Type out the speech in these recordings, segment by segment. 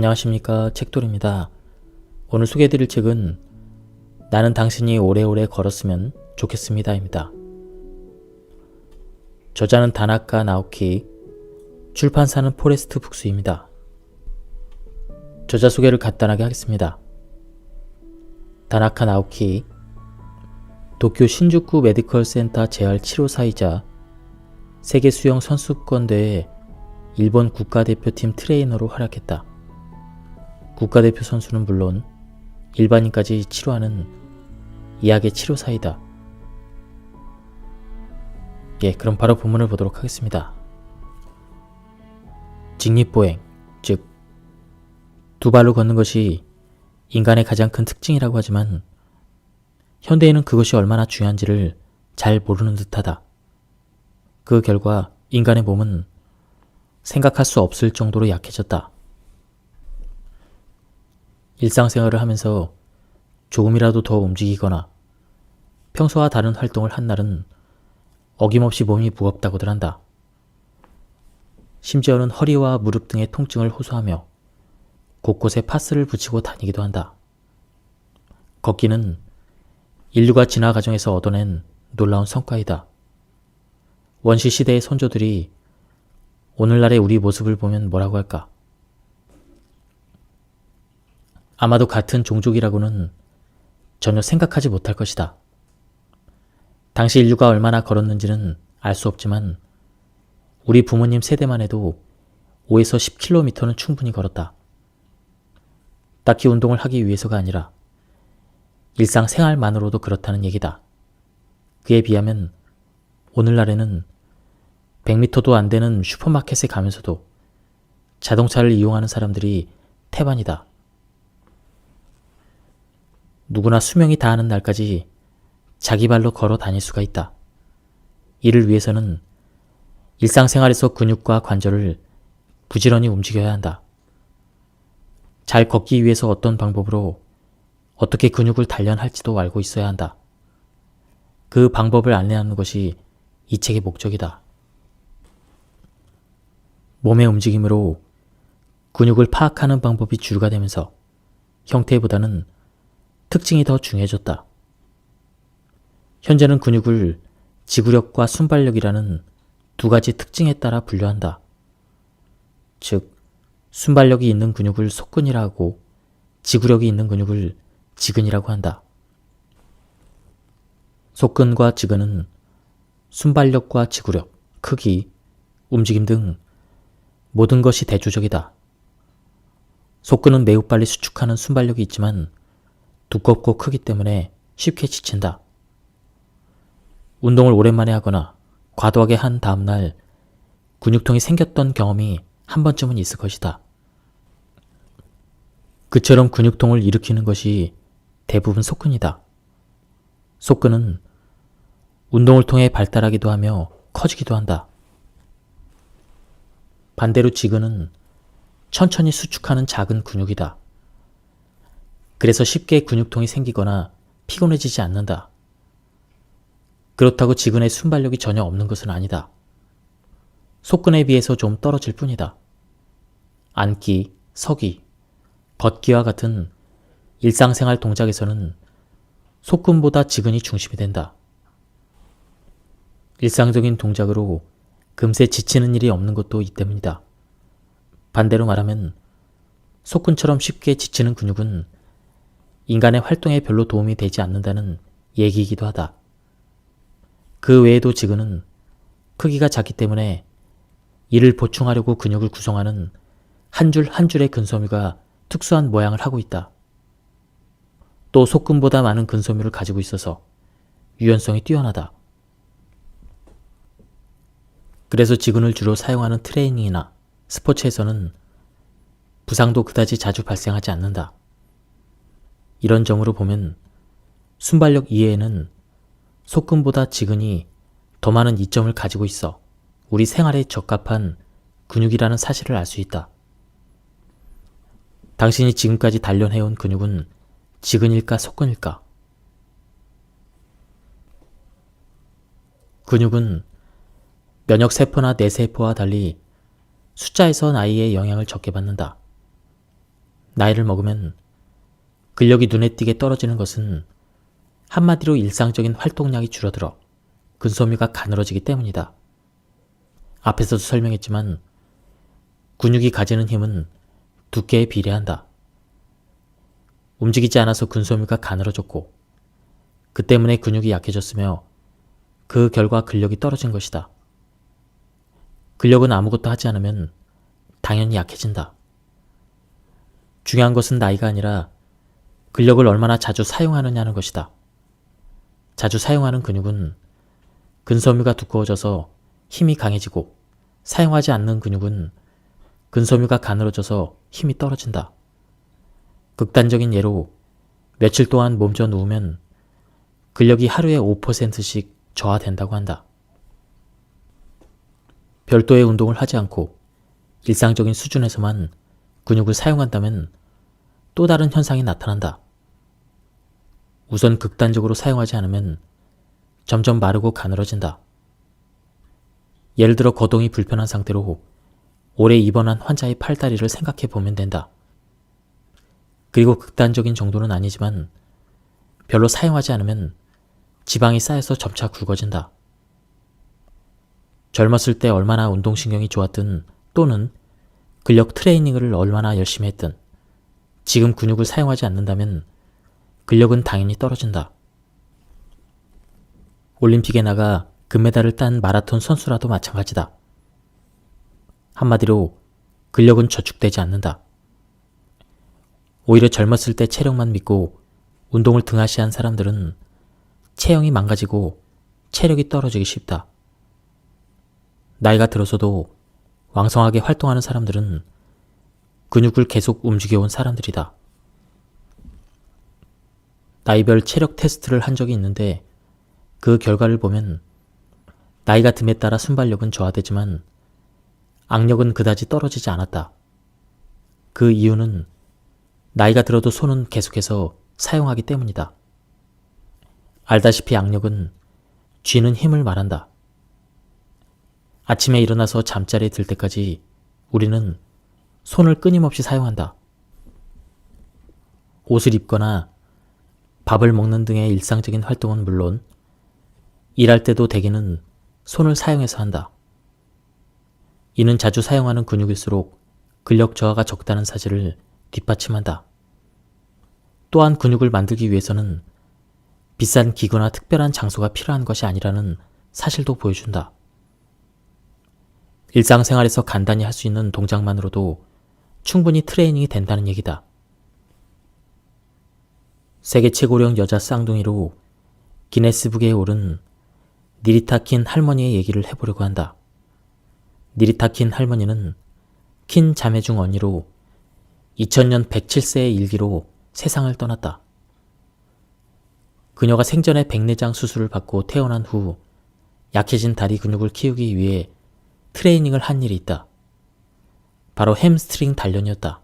안녕하십니까, 책돌입니다. 오늘 소개해드릴 책은 나는 당신이 오래오래 걸었으면 좋겠습니다입니다. 저자는 다나카 나오키, 출판사는 포레스트 북스입니다. 저자 소개를 간단하게 하겠습니다. 다나카 나오키, 도쿄 신주쿠 메디컬 센터 재활 치료사이자 세계 수영 선수권대회 일본 국가대표팀 트레이너로 활약했다. 국가대표 선수는 물론 일반인까지 치료하는 이학의 치료사이다. 그럼 바로 본문을 보도록 하겠습니다. 직립보행, 즉 두 발로 걷는 것이 인간의 가장 큰 특징이라고 하지만 현대인은 그것이 얼마나 중요한지를 잘 모르는 듯하다. 그 결과 인간의 몸은 생각할 수 없을 정도로 약해졌다. 일상생활을 하면서 조금이라도 더 움직이거나 평소와 다른 활동을 한 날은 어김없이 몸이 무겁다고들 한다. 심지어는 허리와 무릎 등의 통증을 호소하며 곳곳에 파스를 붙이고 다니기도 한다. 걷기는 인류가 진화 과정에서 얻어낸 놀라운 성과이다. 원시 시대의 선조들이 오늘날의 우리 모습을 보면 뭐라고 할까? 아마도 같은 종족이라고는 전혀 생각하지 못할 것이다. 당시 인류가 얼마나 걸었는지는 알 수 없지만 우리 부모님 세대만 해도 5에서 10km는 충분히 걸었다. 딱히 운동을 하기 위해서가 아니라 일상생활만으로도 그렇다는 얘기다. 그에 비하면 오늘날에는 100m도 안 되는 슈퍼마켓에 가면서도 자동차를 이용하는 사람들이 태반이다. 누구나 수명이 다하는 날까지 자기 발로 걸어 다닐 수가 있다. 이를 위해서는 일상생활에서 근육과 관절을 부지런히 움직여야 한다. 잘 걷기 위해서 어떤 방법으로 어떻게 근육을 단련할지도 알고 있어야 한다. 그 방법을 안내하는 것이 이 책의 목적이다. 몸의 움직임으로 근육을 파악하는 방법이 주류가 되면서 형태보다는 특징이 더 중요해졌다. 현재는 근육을 지구력과 순발력이라는 두 가지 특징에 따라 분류한다. 즉, 순발력이 있는 근육을 속근이라 하고 지구력이 있는 근육을 지근이라고 한다. 속근과 지근은 순발력과 지구력, 크기, 움직임 등 모든 것이 대조적이다. 속근은 매우 빨리 수축하는 순발력이 있지만 두껍고 크기 때문에 쉽게 지친다. 운동을 오랜만에 하거나 과도하게 한 다음날 근육통이 생겼던 경험이 한 번쯤은 있을 것이다. 그처럼 근육통을 일으키는 것이 대부분 속근이다. 속근은 운동을 통해 발달하기도 하며 커지기도 한다. 반대로 지근은 천천히 수축하는 작은 근육이다. 그래서 쉽게 근육통이 생기거나 피곤해지지 않는다. 그렇다고 지근의 순발력이 전혀 없는 것은 아니다. 속근에 비해서 좀 떨어질 뿐이다. 앉기, 서기, 걷기와 같은 일상생활 동작에서는 속근보다 지근이 중심이 된다. 일상적인 동작으로 금세 지치는 일이 없는 것도 이 때문이다. 반대로 말하면 속근처럼 쉽게 지치는 근육은 인간의 활동에 별로 도움이 되지 않는다는 얘기이기도 하다. 그 외에도 지근은 크기가 작기 때문에 이를 보충하려고 근육을 구성하는 한 줄 한 줄의 근섬유가 특수한 모양을 하고 있다. 또 속근보다 많은 근섬유를 가지고 있어서 유연성이 뛰어나다. 그래서 지근을 주로 사용하는 트레이닝이나 스포츠에서는 부상도 그다지 자주 발생하지 않는다. 이런 점으로 보면 순발력 이외에는 속근보다 지근이 더 많은 이점을 가지고 있어 우리 생활에 적합한 근육이라는 사실을 알 수 있다. 당신이 지금까지 단련해온 근육은 지근일까 속근일까? 근육은 면역세포나 뇌세포와 달리 숫자에서 나이에 영향을 적게 받는다. 나이를 먹으면 근력이 눈에 띄게 떨어지는 것은 한마디로 일상적인 활동량이 줄어들어 근소미가 가늘어지기 때문이다. 앞에서도 설명했지만 근육이 가지는 힘은 두께에 비례한다. 움직이지 않아서 근소미가 가늘어졌고 그 때문에 근육이 약해졌으며 그 결과 근력이 떨어진 것이다. 근력은 아무것도 하지 않으면 당연히 약해진다. 중요한 것은 나이가 아니라 근력을 얼마나 자주 사용하느냐는 것이다. 자주 사용하는 근육은 근섬유가 두꺼워져서 힘이 강해지고 사용하지 않는 근육은 근섬유가 가늘어져서 힘이 떨어진다. 극단적인 예로 며칠 동안 몸져 누우면 근력이 하루에 5%씩 저하된다고 한다. 별도의 운동을 하지 않고 일상적인 수준에서만 근육을 사용한다면 또 다른 현상이 나타난다. 우선 극단적으로 사용하지 않으면 점점 마르고 가늘어진다. 예를 들어 거동이 불편한 상태로 오래 입원한 환자의 팔다리를 생각해 보면 된다. 그리고 극단적인 정도는 아니지만 별로 사용하지 않으면 지방이 쌓여서 점차 굵어진다. 젊었을 때 얼마나 운동신경이 좋았든 또는 근력 트레이닝을 얼마나 열심히 했든 지금 근육을 사용하지 않는다면 근력은 당연히 떨어진다. 올림픽에 나가 금메달을 딴 마라톤 선수라도 마찬가지다. 한마디로 근력은 저축되지 않는다. 오히려 젊었을 때 체력만 믿고 운동을 등한시한 사람들은 체형이 망가지고 체력이 떨어지기 쉽다. 나이가 들어서도 왕성하게 활동하는 사람들은 근육을 계속 움직여온 사람들이다. 나이별 체력 테스트를 한 적이 있는데 그 결과를 보면 나이가 듦에 따라 순발력은 저하되지만 악력은 그다지 떨어지지 않았다. 그 이유는 나이가 들어도 손은 계속해서 사용하기 때문이다. 알다시피 악력은 쥐는 힘을 말한다. 아침에 일어나서 잠자리에 들 때까지 우리는 손을 끊임없이 사용한다. 옷을 입거나 밥을 먹는 등의 일상적인 활동은 물론 일할 때도 대개는 손을 사용해서 한다. 이는 자주 사용하는 근육일수록 근력 저하가 적다는 사실을 뒷받침한다. 또한 근육을 만들기 위해서는 비싼 기구나 특별한 장소가 필요한 것이 아니라는 사실도 보여준다. 일상생활에서 간단히 할 수 있는 동작만으로도 충분히 트레이닝이 된다는 얘기다. 세계 최고령 여자 쌍둥이로 기네스북에 오른 니리타 킨 할머니의 얘기를 해보려고 한다. 니리타 킨 할머니는 킨 자매 중 언니로 2000년 107세의 일기로 세상을 떠났다. 그녀가 생전에 백내장 수술을 받고 퇴원한 후 약해진 다리 근육을 키우기 위해 트레이닝을 한 일이 있다. 바로 햄스트링 단련이었다.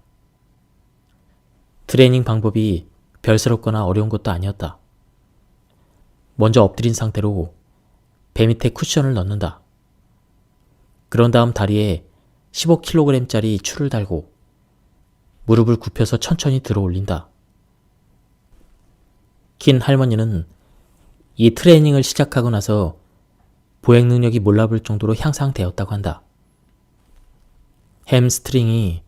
트레이닝 방법이 별스럽거나 어려운 것도 아니었다. 먼저 엎드린 상태로 배 밑에 쿠션을 넣는다. 그런 다음 다리에 15kg짜리 추를 달고 무릎을 굽혀서 천천히 들어 올린다. 킨 할머니는 이 트레이닝을 시작하고 나서 보행 능력이 몰라볼 정도로 향상되었다고 한다. 햄스트링이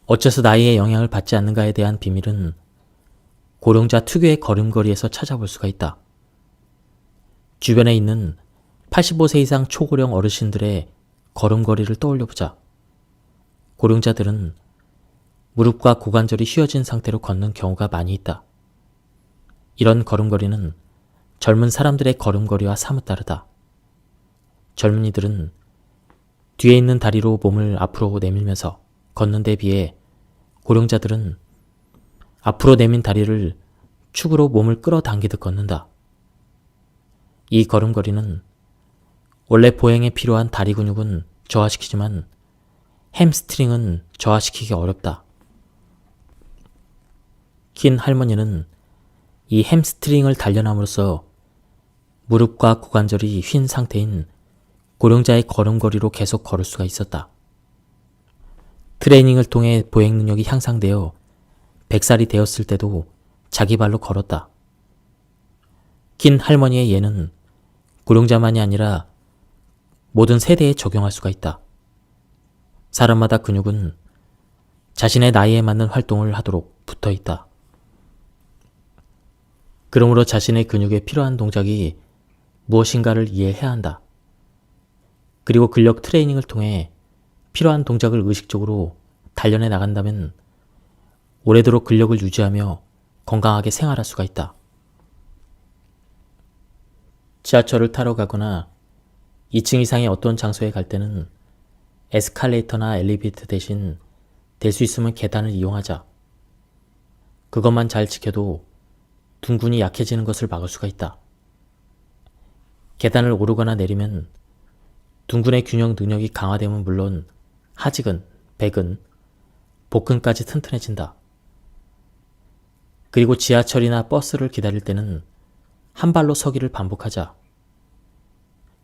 어째서 나이에 영향을 받지 않는가에 대한 비밀은 고령자 특유의 걸음걸이에서 찾아볼 수가 있다. 주변에 있는 85세 이상 초고령 어르신들의 걸음걸이를 떠올려보자. 고령자들은 무릎과 고관절이 휘어진 상태로 걷는 경우가 많이 있다. 이런 걸음걸이는 젊은 사람들의 걸음걸이와 사뭇 다르다. 젊은이들은 뒤에 있는 다리로 몸을 앞으로 내밀면서 걷는 데 비해 고령자들은 앞으로 내민 다리를 축으로 몸을 끌어당기듯 걷는다. 이 걸음걸이는 원래 보행에 필요한 다리 근육은 저하시키지만 햄스트링은 저하시키기 어렵다. 킨 할머니는 이 햄스트링을 단련함으로써 무릎과 고관절이 휜 상태인 고령자의 걸음걸이로 계속 걸을 수가 있었다. 트레이닝을 통해 보행 능력이 향상되어 100살이 되었을 때도 자기 발로 걸었다. 긴 할머니의 예는 고령자만이 아니라 모든 세대에 적용할 수가 있다. 사람마다 근육은 자신의 나이에 맞는 활동을 하도록 붙어 있다. 그러므로 자신의 근육에 필요한 동작이 무엇인가를 이해해야 한다. 그리고 근력 트레이닝을 통해 필요한 동작을 의식적으로 단련해 나간다면 오래도록 근력을 유지하며 건강하게 생활할 수가 있다. 지하철을 타러 가거나 2층 이상의 어떤 장소에 갈 때는 에스컬레이터나 엘리베이터 대신 될 수 있으면 계단을 이용하자. 그것만 잘 지켜도 둔근이 약해지는 것을 막을 수가 있다. 계단을 오르거나 내리면 둔근의 균형 능력이 강화되면 물론 하직은, 백은, 복근까지 튼튼해진다. 그리고 지하철이나 버스를 기다릴 때는 한 발로 서기를 반복하자.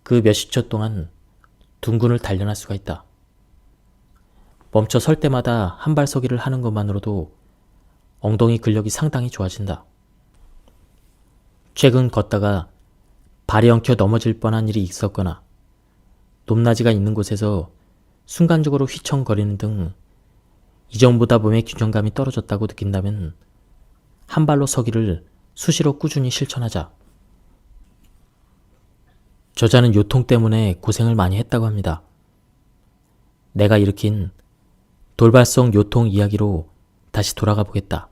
그 몇십 초 동안 둔근을 단련할 수가 있다. 멈춰 설 때마다 한 발 서기를 하는 것만으로도 엉덩이 근력이 상당히 좋아진다. 최근 걷다가 발이 엉켜 넘어질 뻔한 일이 있었거나 높낮이가 있는 곳에서 순간적으로 휘청거리는 등 이전보다 몸의 균형감이 떨어졌다고 느낀다면 한 발로 서기를 수시로 꾸준히 실천하자. 저자는 요통 때문에 고생을 많이 했다고 합니다. 내가 일으킨 돌발성 요통 이야기로 다시 돌아가 보겠다.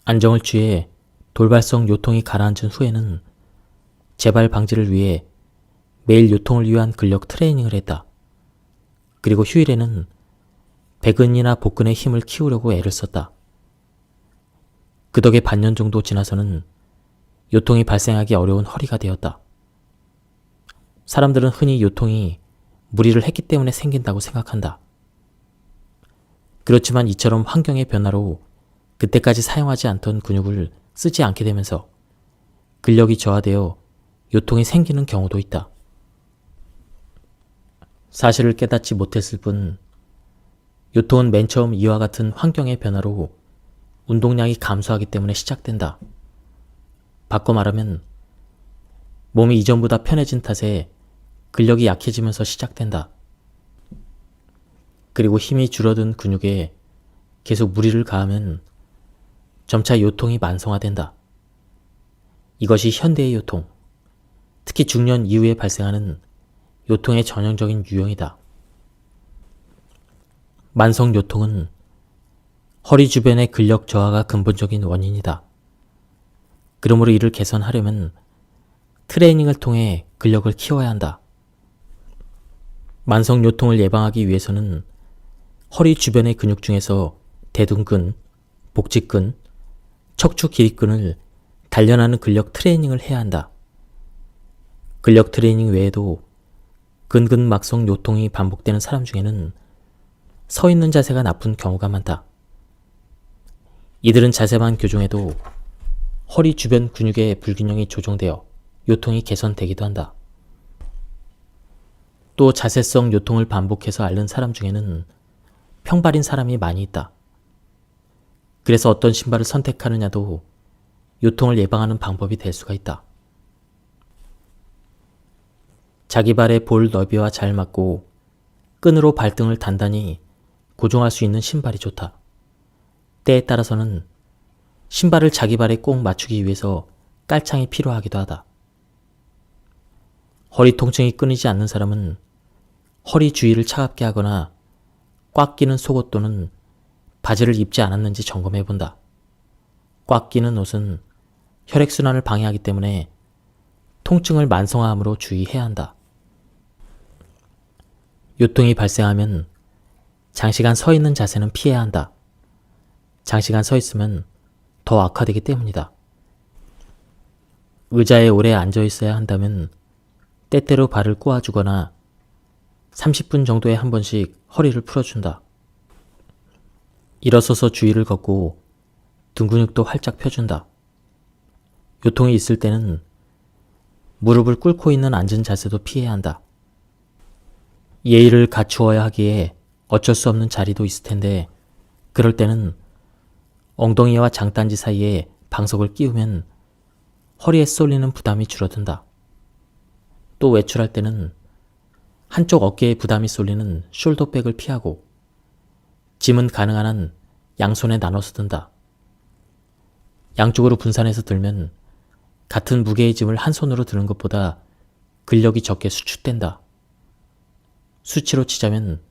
안정을 취해 돌발성 요통이 가라앉은 후에는 재발 방지를 위해 매일 요통을 위한 근력 트레이닝을 했다. 그리고 휴일에는 백근이나 복근의 힘을 키우려고 애를 썼다. 그 덕에 반년 정도 지나서는 요통이 발생하기 어려운 허리가 되었다. 사람들은 흔히 요통이 무리를 했기 때문에 생긴다고 생각한다. 그렇지만 이처럼 환경의 변화로 그때까지 사용하지 않던 근육을 쓰지 않게 되면서 근력이 저하되어 요통이 생기는 경우도 있다. 사실을 깨닫지 못했을 뿐 요통은 맨 처음 이와 같은 환경의 변화로 운동량이 감소하기 때문에 시작된다. 바꿔 말하면 몸이 이전보다 편해진 탓에 근력이 약해지면서 시작된다. 그리고 힘이 줄어든 근육에 계속 무리를 가하면 점차 요통이 만성화된다. 이것이 현대의 요통, 특히 중년 이후에 발생하는 요통의 전형적인 유형이다. 만성 요통은 허리 주변의 근력 저하가 근본적인 원인이다. 그러므로 이를 개선하려면 트레이닝을 통해 근력을 키워야 한다. 만성 요통을 예방하기 위해서는 허리 주변의 근육 중에서 대둔근, 복직근, 척추 기립근을 단련하는 근력 트레이닝을 해야 한다. 근력 트레이닝 외에도 근근막성 요통이 반복되는 사람 중에는 서 있는 자세가 나쁜 경우가 많다. 이들은 자세만 교정해도 허리 주변 근육의 불균형이 조정되어 요통이 개선되기도 한다. 또 자세성 요통을 반복해서 앓는 사람 중에는 평발인 사람이 많이 있다. 그래서 어떤 신발을 선택하느냐도 요통을 예방하는 방법이 될 수가 있다. 자기 발의 볼 너비와 잘 맞고 끈으로 발등을 단단히 고정할 수 있는 신발이 좋다. 때에 따라서는 신발을 자기 발에 꼭 맞추기 위해서 깔창이 필요하기도 하다. 허리 통증이 끊이지 않는 사람은 허리 주위를 차갑게 하거나 꽉 끼는 속옷 또는 바지를 입지 않았는지 점검해 본다. 꽉 끼는 옷은 혈액순환을 방해하기 때문에 통증을 만성화함으로 주의해야 한다. 요통이 발생하면 장시간 서 있는 자세는 피해야 한다. 장시간 서 있으면 더 악화되기 때문이다. 의자에 오래 앉아 있어야 한다면 때때로 발을 꼬아주거나 30분 정도에 한 번씩 허리를 풀어준다. 일어서서 주위를 걷고 등 근육도 활짝 펴준다. 요통이 있을 때는 무릎을 꿇고 있는 앉은 자세도 피해야 한다. 예의를 갖추어야 하기에 어쩔 수 없는 자리도 있을 텐데 그럴 때는 엉덩이와 장단지 사이에 방석을 끼우면 허리에 쏠리는 부담이 줄어든다. 또 외출할 때는 한쪽 어깨에 부담이 쏠리는 숄더백을 피하고 짐은 가능한 한 양손에 나눠서 든다. 양쪽으로 분산해서 들면 같은 무게의 짐을 한 손으로 드는 것보다 근력이 적게 수축된다. 수치로 치자면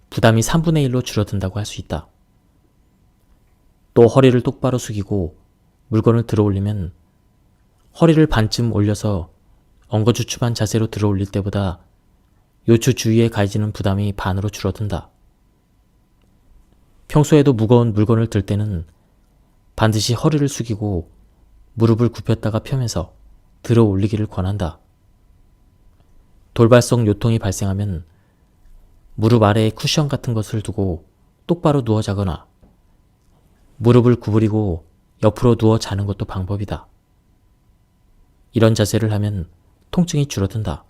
부담이 3분의 1로 줄어든다고 할 수 있다. 또 허리를 똑바로 숙이고 물건을 들어 올리면 허리를 반쯤 올려서 엉거주춤한 자세로 들어 올릴 때보다 요추 주위에 가해지는 부담이 반으로 줄어든다. 평소에도 무거운 물건을 들 때는 반드시 허리를 숙이고 무릎을 굽혔다가 펴면서 들어 올리기를 권한다. 돌발성 요통이 발생하면 무릎 아래에 쿠션 같은 것을 두고 똑바로 누워 자거나 무릎을 구부리고 옆으로 누워 자는 것도 방법이다. 이런 자세를 하면 통증이 줄어든다.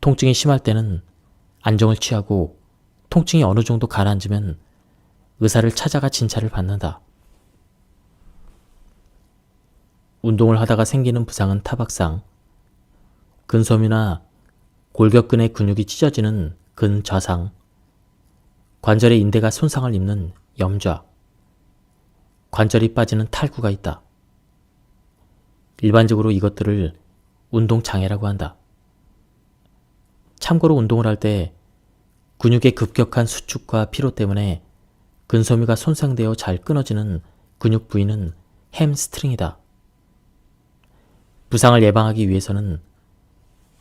통증이 심할 때는 안정을 취하고 통증이 어느 정도 가라앉으면 의사를 찾아가 진찰을 받는다. 운동을 하다가 생기는 부상은 타박상, 근섬유나 골격근의 근육이 찢어지는 근좌상, 관절의 인대가 손상을 입는 염좌, 관절이 빠지는 탈구가 있다. 일반적으로 이것들을 운동장애라고 한다. 참고로 운동을 할 때 근육의 급격한 수축과 피로 때문에 근섬유가 손상되어 잘 끊어지는 근육 부위는 햄스트링이다. 부상을 예방하기 위해서는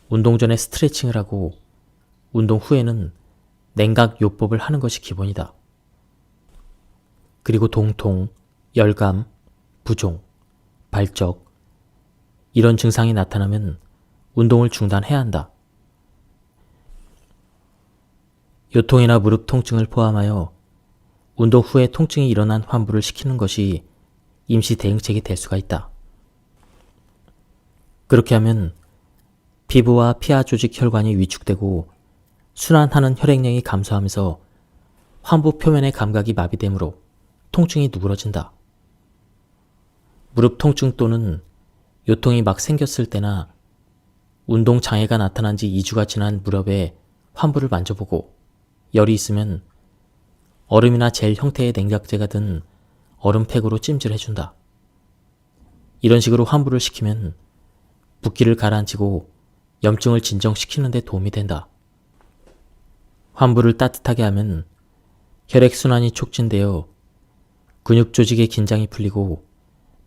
운동 전에 스트레칭을 하고 운동 후에는 냉각요법을 하는 것이 기본이다. 그리고 동통, 열감, 부종, 발적 이런 증상이 나타나면 운동을 중단해야 한다. 요통이나 무릎 통증을 포함하여 운동 후에 통증이 일어난 환부를 시키는 것이 임시 대응책이 될 수가 있다. 그렇게 하면 피부와 피하 조직 혈관이 위축되고 순환하는 혈액량이 감소하면서 환부 표면의 감각이 마비되므로 통증이 누그러진다. 무릎 통증 또는 요통이 막 생겼을 때나 운동 장애가 나타난 지 2주가 지난 무렵에 환부를 만져보고 열이 있으면 얼음이나 젤 형태의 냉각제가 든 얼음팩으로 찜질해준다. 이런 식으로 환부를 시키면 붓기를 가라앉히고 염증을 진정시키는 데 도움이 된다. 환부를 따뜻하게 하면 혈액순환이 촉진되어 근육 조직의 긴장이 풀리고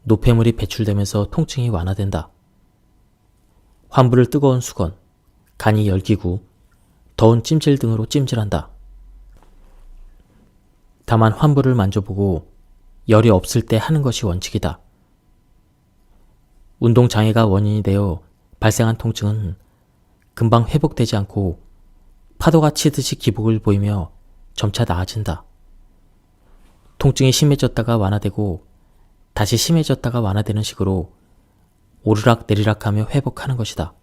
노폐물이 배출되면서 통증이 완화된다. 환부를 뜨거운 수건, 간이 열기구, 더운 찜질 등으로 찜질한다. 다만 환부를 만져보고 열이 없을 때 하는 것이 원칙이다. 운동장애가 원인이 되어 발생한 통증은 금방 회복되지 않고 파도가 치듯이 기복을 보이며 점차 나아진다. 통증이 심해졌다가 완화되고 다시 심해졌다가 완화되는 식으로 오르락 내리락하며 회복하는 것이다.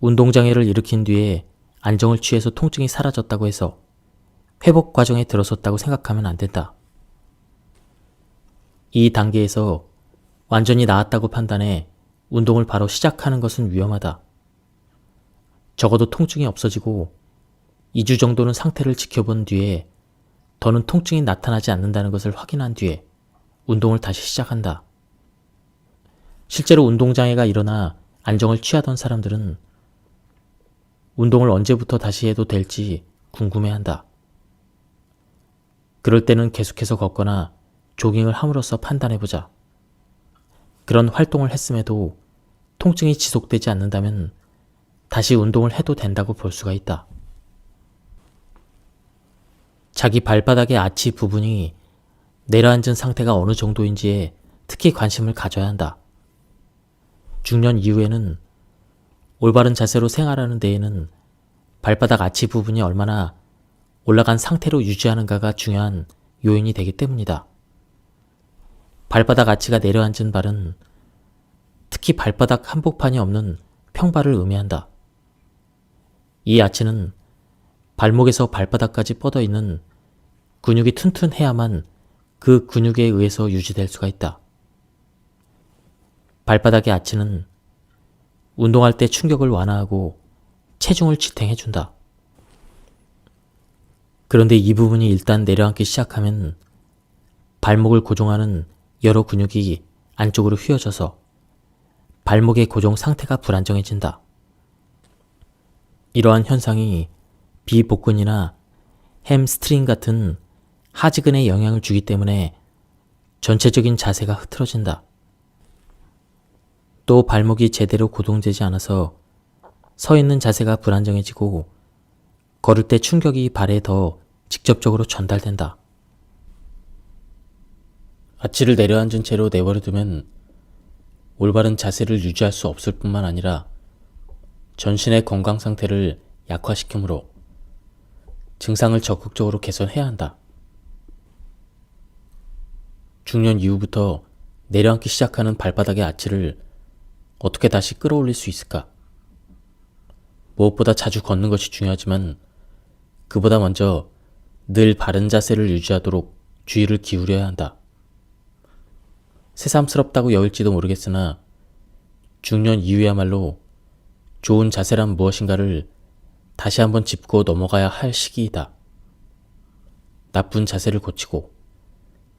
운동장애를 일으킨 뒤에 안정을 취해서 통증이 사라졌다고 해서 회복 과정에 들어섰다고 생각하면 안 된다. 이 단계에서 완전히 나았다고 판단해 운동을 바로 시작하는 것은 위험하다. 적어도 통증이 없어지고 2주 정도는 상태를 지켜본 뒤에 더는 통증이 나타나지 않는다는 것을 확인한 뒤에 운동을 다시 시작한다. 실제로 운동장애가 일어나 안정을 취하던 사람들은 운동을 언제부터 다시 해도 될지 궁금해한다. 그럴 때는 계속해서 걷거나 조깅을 함으로써 판단해보자. 그런 활동을 했음에도 통증이 지속되지 않는다면 다시 운동을 해도 된다고 볼 수가 있다. 자기 발바닥의 아치 부분이 내려앉은 상태가 어느 정도인지에 특히 관심을 가져야 한다. 중년 이후에는 올바른 자세로 생활하는 데에는 발바닥 아치 부분이 얼마나 올라간 상태로 유지하는가가 중요한 요인이 되기 때문이다. 발바닥 아치가 내려앉은 발은 특히 발바닥 한복판이 없는 평발을 의미한다. 이 아치는 발목에서 발바닥까지 뻗어 있는 근육이 튼튼해야만 그 근육에 의해서 유지될 수가 있다. 발바닥의 아치는 운동할 때 충격을 완화하고 체중을 지탱해준다. 그런데 이 부분이 일단 내려앉기 시작하면 발목을 고정하는 여러 근육이 안쪽으로 휘어져서 발목의 고정 상태가 불안정해진다. 이러한 현상이 비복근이나 햄스트링 같은 하지근에 영향을 주기 때문에 전체적인 자세가 흐트러진다. 또 발목이 제대로 고정되지 않아서 서 있는 자세가 불안정해지고 걸을 때 충격이 발에 더 직접적으로 전달된다. 아치를 내려앉은 채로 내버려두면 올바른 자세를 유지할 수 없을 뿐만 아니라 전신의 건강 상태를 약화시키므로 증상을 적극적으로 개선해야 한다. 중년 이후부터 내려앉기 시작하는 발바닥의 아치를 어떻게 다시 끌어올릴 수 있을까? 무엇보다 자주 걷는 것이 중요하지만 그보다 먼저 늘 바른 자세를 유지하도록 주의를 기울여야 한다. 새삼스럽다고 여길지도 모르겠으나 중년 이후야말로 좋은 자세란 무엇인가를 다시 한번 짚고 넘어가야 할 시기이다. 나쁜 자세를 고치고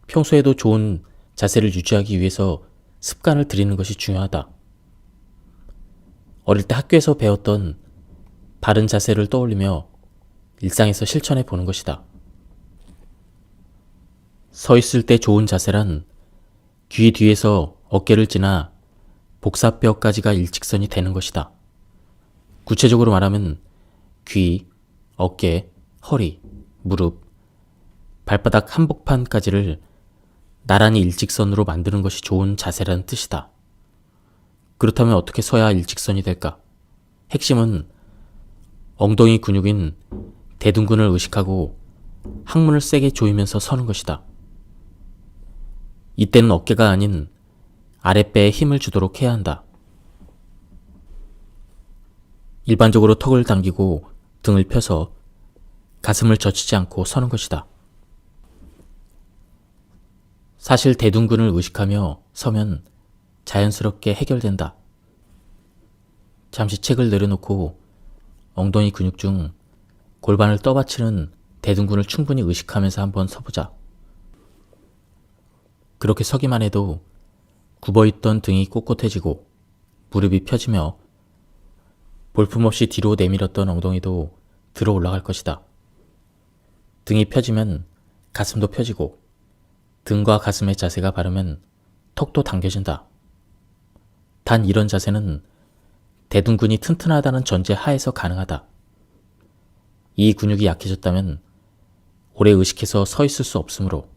평소에도 좋은 자세를 유지하기 위해서 습관을 들이는 것이 중요하다. 어릴 때 학교에서 배웠던 바른 자세를 떠올리며 일상에서 실천해 보는 것이다. 서 있을 때 좋은 자세란 귀 뒤에서 어깨를 지나 복사뼈까지가 일직선이 되는 것이다. 구체적으로 말하면 귀, 어깨, 허리, 무릎, 발바닥 한복판까지를 나란히 일직선으로 만드는 것이 좋은 자세라는 뜻이다. 그렇다면 어떻게 서야 일직선이 될까? 핵심은 엉덩이 근육인 대둔근을 의식하고 항문을 세게 조이면서 서는 것이다. 이때는 어깨가 아닌 아랫배에 힘을 주도록 해야 한다. 일반적으로 턱을 당기고 등을 펴서 가슴을 젖히지 않고 서는 것이다. 사실 대둔근을 의식하며 서면 자연스럽게 해결된다. 잠시 책을 내려놓고 엉덩이 근육 중 골반을 떠받치는 대둔근을 충분히 의식하면서 한번 서보자. 그렇게 서기만 해도 굽어있던 등이 꼿꼿해지고 무릎이 펴지며 볼품없이 뒤로 내밀었던 엉덩이도 들어 올라갈 것이다. 등이 펴지면 가슴도 펴지고 등과 가슴의 자세가 바르면 턱도 당겨진다. 단 이런 자세는 대둔근이 튼튼하다는 전제 하에서 가능하다. 이 근육이 약해졌다면 오래 의식해서 서 있을 수 없으므로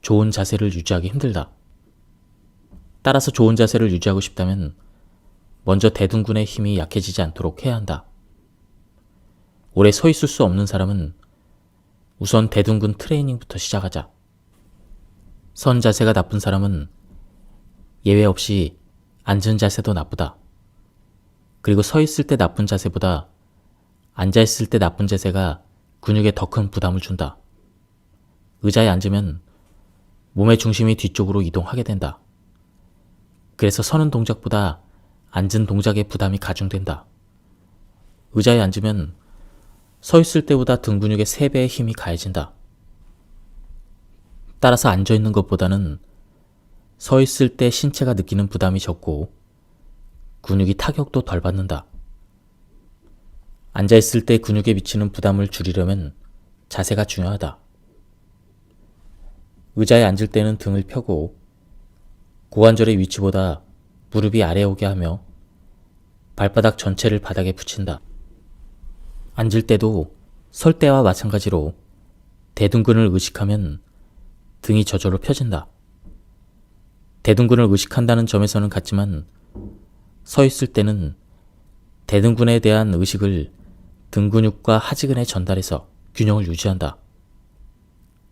좋은 자세를 유지하기 힘들다. 따라서 좋은 자세를 유지하고 싶다면 먼저 대둔근의 힘이 약해지지 않도록 해야 한다. 오래 서 있을 수 없는 사람은 우선 대둔근 트레이닝부터 시작하자. 선 자세가 나쁜 사람은 예외 없이 앉은 자세도 나쁘다. 그리고 서 있을 때 나쁜 자세보다 앉아 있을 때 나쁜 자세가 근육에 더 큰 부담을 준다. 의자에 앉으면 몸의 중심이 뒤쪽으로 이동하게 된다. 그래서 서는 동작보다 앉은 동작의 부담이 가중된다. 의자에 앉으면 서 있을 때보다 등 근육의 3배의 힘이 가해진다. 따라서 앉아있는 것보다는 서 있을 때 신체가 느끼는 부담이 적고 근육이 타격도 덜 받는다. 앉아있을 때 근육에 미치는 부담을 줄이려면 자세가 중요하다. 의자에 앉을 때는 등을 펴고 고관절의 위치보다 무릎이 아래 오게 하며 발바닥 전체를 바닥에 붙인다. 앉을 때도 설 때와 마찬가지로 대둔근을 의식하면 등이 저절로 펴진다. 대둔근을 의식한다는 점에서는 같지만 서 있을 때는 대둔근에 대한 의식을 등 근육과 하지근에 전달해서 균형을 유지한다.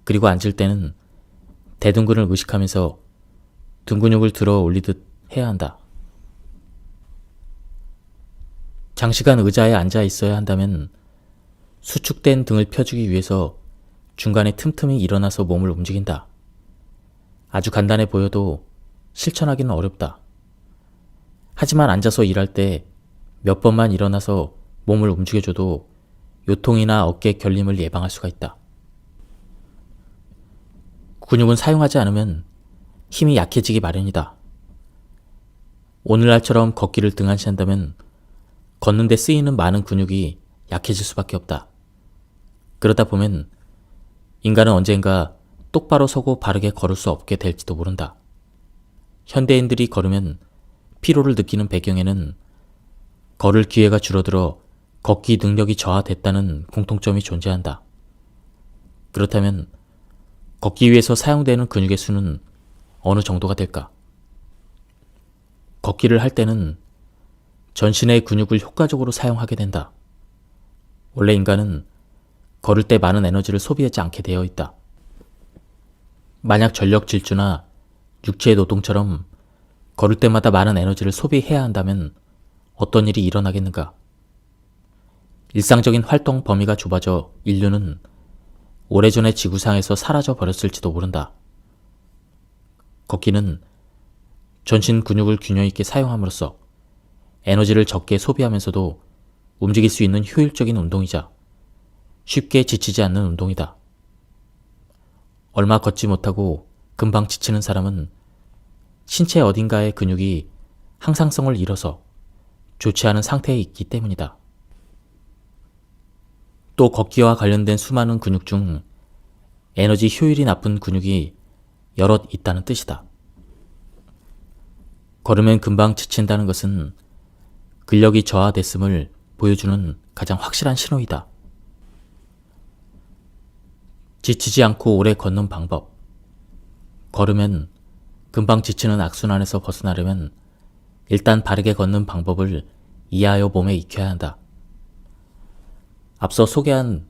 그리고 앉을 때는 대둔근을 의식하면서 등 근육을 들어 올리듯 해야 한다. 장시간 의자에 앉아 있어야 한다면 수축된 등을 펴주기 위해서 중간에 틈틈이 일어나서 몸을 움직인다. 아주 간단해 보여도 실천하기는 어렵다. 하지만 앉아서 일할 때 몇 번만 일어나서 몸을 움직여줘도 요통이나 어깨 결림을 예방할 수가 있다. 근육은 사용하지 않으면 힘이 약해지기 마련이다. 오늘날처럼 걷기를 등한시한다면 걷는데 쓰이는 많은 근육이 약해질 수밖에 없다. 그러다 보면 인간은 언젠가 똑바로 서고 바르게 걸을 수 없게 될지도 모른다. 현대인들이 걸으면 피로를 느끼는 배경에는 걸을 기회가 줄어들어 걷기 능력이 저하됐다는 공통점이 존재한다. 그렇다면 걷기 위해서 사용되는 근육의 수는 어느 정도가 될까? 걷기를 할 때는 전신의 근육을 효과적으로 사용하게 된다. 원래 인간은 걸을 때 많은 에너지를 소비하지 않게 되어 있다. 만약 전력 질주나 육체 노동처럼 걸을 때마다 많은 에너지를 소비해야 한다면 어떤 일이 일어나겠는가? 일상적인 활동 범위가 좁아져 인류는 오래전에 지구상에서 사라져 버렸을지도 모른다. 걷기는 전신 근육을 균형 있게 사용함으로써 에너지를 적게 소비하면서도 움직일 수 있는 효율적인 운동이자 쉽게 지치지 않는 운동이다. 얼마 걷지 못하고 금방 지치는 사람은 신체 어딘가의 근육이 항상성을 잃어서 좋지 않은 상태에 있기 때문이다. 또 걷기와 관련된 수많은 근육 중 에너지 효율이 나쁜 근육이 여럿 있다는 뜻이다. 걸으면 금방 지친다는 것은 근력이 저하됐음을 보여주는 가장 확실한 신호이다. 지치지 않고 오래 걷는 방법. 걸으면 금방 지치는 악순환에서 벗어나려면 일단 바르게 걷는 방법을 이해하여 몸에 익혀야 한다. 앞서 소개한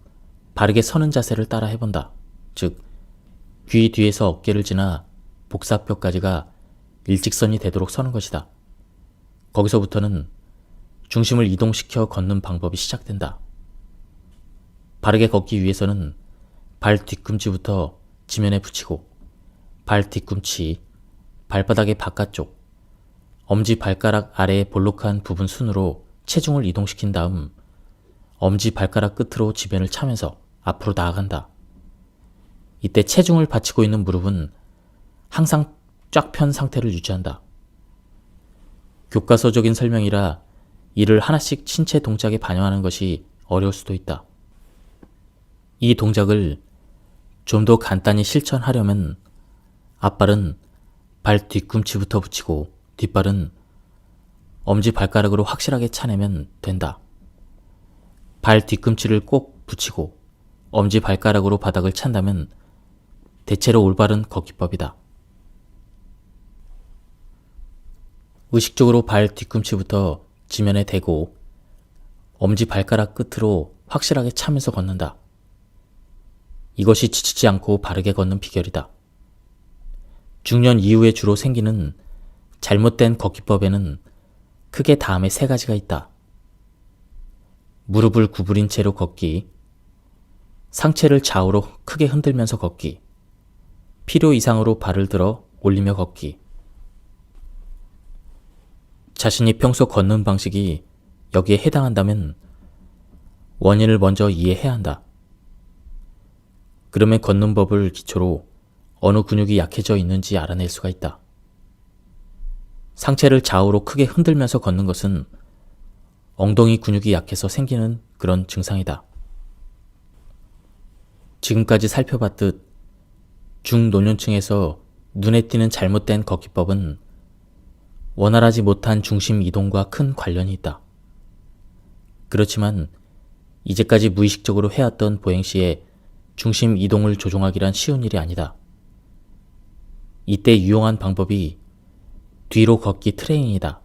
바르게 서는 자세를 따라 해본다. 즉, 귀 뒤에서 어깨를 지나 복사뼈까지가 일직선이 되도록 서는 것이다. 거기서부터는 중심을 이동시켜 걷는 방법이 시작된다. 바르게 걷기 위해서는 발 뒤꿈치부터 지면에 붙이고 발 뒤꿈치, 발바닥의 바깥쪽, 엄지 발가락 아래의 볼록한 부분 순으로 체중을 이동시킨 다음 엄지 발가락 끝으로 지면을 차면서 앞으로 나아간다. 이때 체중을 받치고 있는 무릎은 항상 쫙 편 상태를 유지한다. 교과서적인 설명이라 이를 하나씩 신체 동작에 반영하는 것이 어려울 수도 있다. 이 동작을 좀 더 간단히 실천하려면 앞발은 발 뒤꿈치부터 붙이고 뒷발은 엄지 발가락으로 확실하게 차내면 된다. 발 뒤꿈치를 꼭 붙이고 엄지 발가락으로 바닥을 찬다면 대체로 올바른 걷기법이다. 의식적으로 발 뒤꿈치부터 지면에 대고 엄지 발가락 끝으로 확실하게 차면서 걷는다. 이것이 지치지 않고 바르게 걷는 비결이다. 중년 이후에 주로 생기는 잘못된 걷기법에는 크게 다음에 3가지가 있다. 무릎을 구부린 채로 걷기, 상체를 좌우로 크게 흔들면서 걷기, 필요 이상으로 발을 들어 올리며 걷기. 자신이 평소 걷는 방식이 여기에 해당한다면 원인을 먼저 이해해야 한다. 그러면 걷는 법을 기초로 어느 근육이 약해져 있는지 알아낼 수가 있다. 상체를 좌우로 크게 흔들면서 걷는 것은 엉덩이 근육이 약해서 생기는 그런 증상이다. 지금까지 살펴봤듯 중노년층에서 눈에 띄는 잘못된 걷기법은 원활하지 못한 중심 이동과 큰 관련이 있다. 그렇지만 이제까지 무의식적으로 해왔던 보행 시에 중심 이동을 조종하기란 쉬운 일이 아니다. 이때 유용한 방법이 뒤로 걷기 트레이닝이다.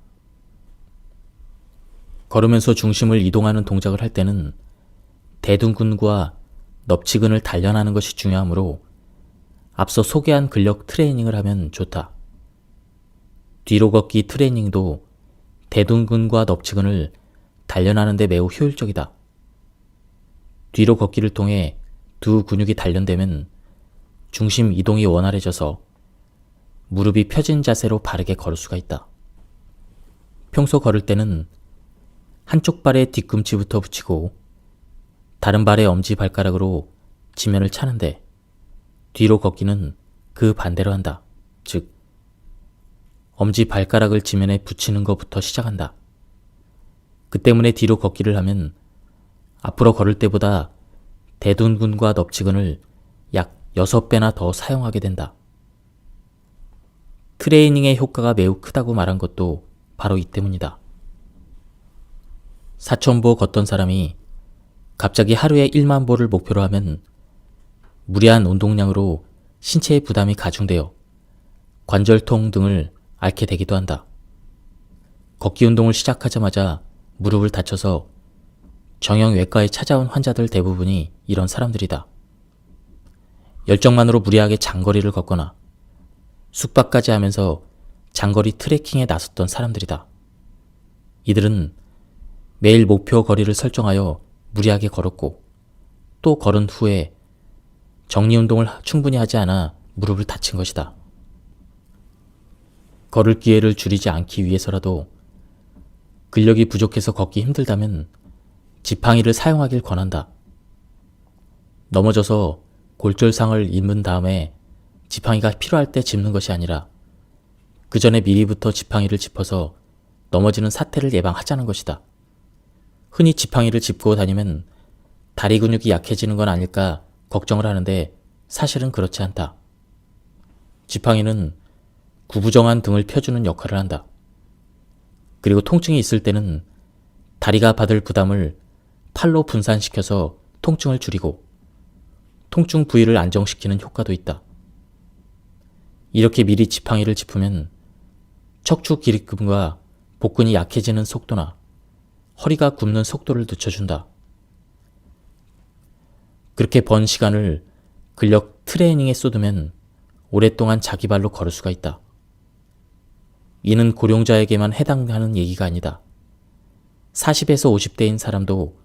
걸으면서 중심을 이동하는 동작을 할 때는 대둔근과 넙치근을 단련하는 것이 중요하므로 앞서 소개한 근력 트레이닝을 하면 좋다. 뒤로 걷기 트레이닝도 대둔근과 넙치근을 단련하는 데 매우 효율적이다. 뒤로 걷기를 통해 두 근육이 단련되면 중심 이동이 원활해져서 무릎이 펴진 자세로 바르게 걸을 수가 있다. 평소 걸을 때는 한쪽 발에 뒤꿈치부터 붙이고 다른 발의 엄지발가락으로 지면을 차는데 뒤로 걷기는 그 반대로 한다. 즉, 엄지발가락을 지면에 붙이는 것부터 시작한다. 그 때문에 뒤로 걷기를 하면 앞으로 걸을 때보다 대둔근과 넙치근을 약 6배나 더 사용하게 된다. 트레이닝의 효과가 매우 크다고 말한 것도 바로 이 때문이다. 4,000보 걷던 사람이 갑자기 하루에 1만 보를 목표로 하면 무리한 운동량으로 신체의 부담이 가중되어 관절통 등을 앓게 되기도 한다. 걷기 운동을 시작하자마자 무릎을 다쳐서 정형외과에 찾아온 환자들 대부분이 이런 사람들이다. 열정만으로 무리하게 장거리를 걷거나 숙박까지 하면서 장거리 트레킹에 나섰던 사람들이다. 이들은 매일 목표 거리를 설정하여 무리하게 걸었고 또 걸은 후에 정리운동을 충분히 하지 않아 무릎을 다친 것이다. 걸을 기회를 줄이지 않기 위해서라도 근력이 부족해서 걷기 힘들다면 지팡이를 사용하길 권한다. 넘어져서 골절상을 입은 다음에 지팡이가 필요할 때 짚는 것이 아니라 그 전에 미리부터 지팡이를 짚어서 넘어지는 사태를 예방하자는 것이다. 흔히 지팡이를 짚고 다니면 다리 근육이 약해지는 건 아닐까 걱정을 하는데 사실은 그렇지 않다. 지팡이는 구부정한 등을 펴주는 역할을 한다. 그리고 통증이 있을 때는 다리가 받을 부담을 팔로 분산시켜서 통증을 줄이고 통증 부위를 안정시키는 효과도 있다. 이렇게 미리 지팡이를 짚으면 척추 기립근과 복근이 약해지는 속도나 허리가 굽는 속도를 늦춰준다. 그렇게 번 시간을 근력 트레이닝에 쏟으면 오랫동안 자기 발로 걸을 수가 있다. 이는 고령자에게만 해당하는 얘기가 아니다. 40에서 50대인 사람도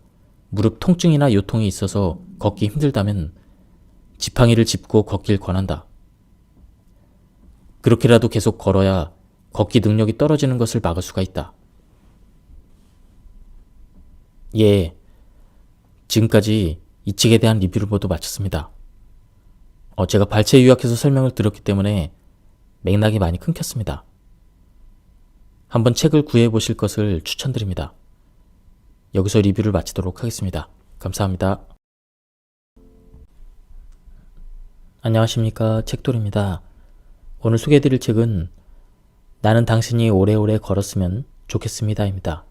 무릎 통증이나 요통이 있어서 걷기 힘들다면 지팡이를 짚고 걷길 권한다. 그렇게라도 계속 걸어야 걷기 능력이 떨어지는 것을 막을 수가 있다. 예, 지금까지 이 책에 대한 리뷰를 모두 마쳤습니다. 제가 발췌 요약해서 설명을 드렸기 때문에 맥락이 많이 끊겼습니다. 한번 책을 구해보실 것을 추천드립니다. 여기서 리뷰를 마치도록 하겠습니다. 감사합니다. 안녕하십니까, 책돌입니다. 오늘 소개해드릴 책은 나는 당신이 오래오래 걸었으면 좋겠습니다입니다.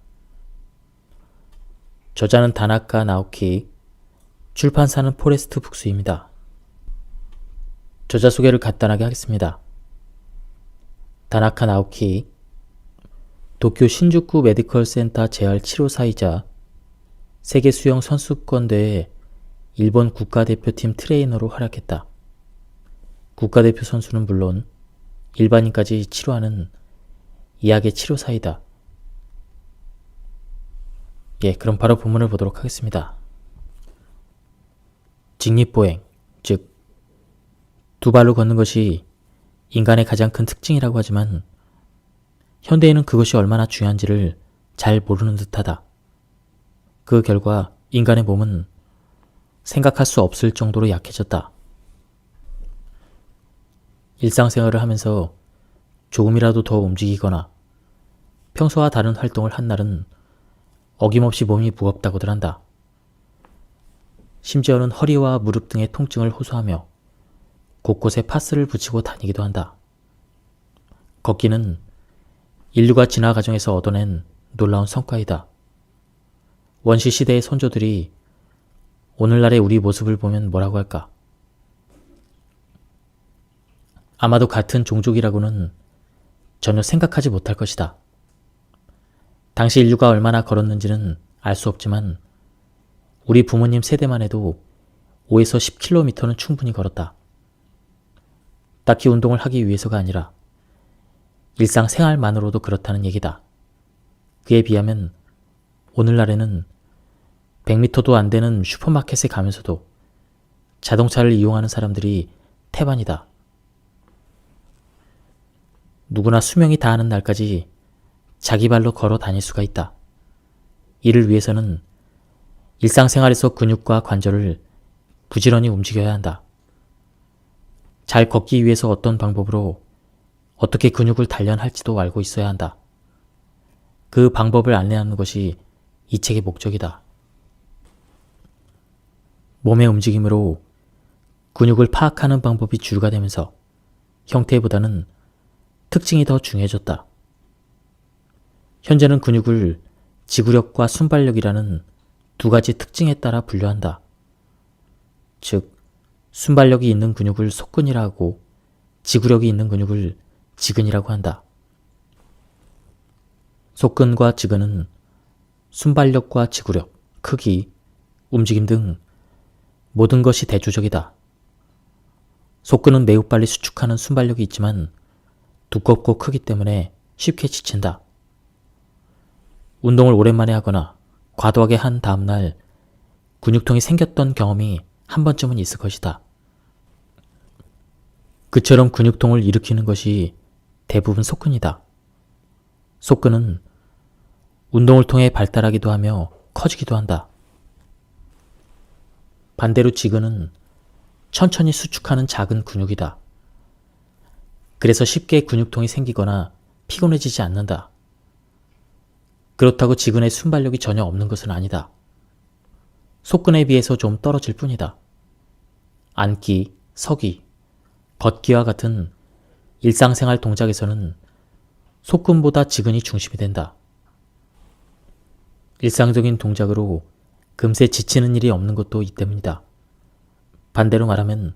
저자는 다나카 나오키, 출판사는 포레스트 북스입니다. 저자 소개를 간단하게 하겠습니다. 다나카 나오키, 도쿄 신주쿠 메디컬 센터 재활 치료사이자 세계 수영 선수권대회 일본 국가대표팀 트레이너로 활약했다. 국가대표 선수는 물론 일반인까지 치료하는 이학의 치료사이다. 예, 그럼 바로 본문을 보도록 하겠습니다. 직립보행, 즉 두 발로 걷는 것이 인간의 가장 큰 특징이라고 하지만 현대인은 그것이 얼마나 중요한지를 잘 모르는 듯하다. 그 결과 인간의 몸은 생각할 수 없을 정도로 약해졌다. 일상생활을 하면서 조금이라도 더 움직이거나 평소와 다른 활동을 한 날은 어김없이 몸이 무겁다고들 한다. 심지어는 허리와 무릎 등의 통증을 호소하며 곳곳에 파스를 붙이고 다니기도 한다. 걷기는 인류가 진화 과정에서 얻어낸 놀라운 성과이다. 원시 시대의 선조들이 오늘날의 우리 모습을 보면 뭐라고 할까? 아마도 같은 종족이라고는 전혀 생각하지 못할 것이다. 당시 인류가 얼마나 걸었는지는 알 수 없지만 우리 부모님 세대만 해도 5에서 10km는 충분히 걸었다. 딱히 운동을 하기 위해서가 아니라 일상생활만으로도 그렇다는 얘기다. 그에 비하면 오늘날에는 100m도 안 되는 슈퍼마켓에 가면서도 자동차를 이용하는 사람들이 태반이다. 누구나 수명이 다하는 날까지 자기 발로 걸어 다닐 수가 있다. 이를 위해서는 일상생활에서 근육과 관절을 부지런히 움직여야 한다. 잘 걷기 위해서 어떤 방법으로 어떻게 근육을 단련할지도 알고 있어야 한다. 그 방법을 안내하는 것이 이 책의 목적이다. 몸의 움직임으로 근육을 파악하는 방법이 주류가 되면서 형태보다는 특징이 더 중요해졌다. 현재는 근육을 지구력과 순발력이라는 두 가지 특징에 따라 분류한다. 즉, 순발력이 있는 근육을 속근이라 하고 지구력이 있는 근육을 지근이라고 한다. 속근과 지근은 순발력과 지구력, 크기, 움직임 등 모든 것이 대조적이다. 속근은 매우 빨리 수축하는 순발력이 있지만 두껍고 크기 때문에 쉽게 지친다. 운동을 오랜만에 하거나 과도하게 한 다음날 근육통이 생겼던 경험이 한 번쯤은 있을 것이다. 그처럼 근육통을 일으키는 것이 대부분 속근이다. 속근은 운동을 통해 발달하기도 하며 커지기도 한다. 반대로 지근은 천천히 수축하는 작은 근육이다. 그래서 쉽게 근육통이 생기거나 피곤해지지 않는다. 그렇다고 지근의 순발력이 전혀 없는 것은 아니다. 속근에 비해서 좀 떨어질 뿐이다. 앉기, 서기, 걷기와 같은 일상생활 동작에서는 속근보다 지근이 중심이 된다. 일상적인 동작으로 금세 지치는 일이 없는 것도 이 때문이다. 반대로 말하면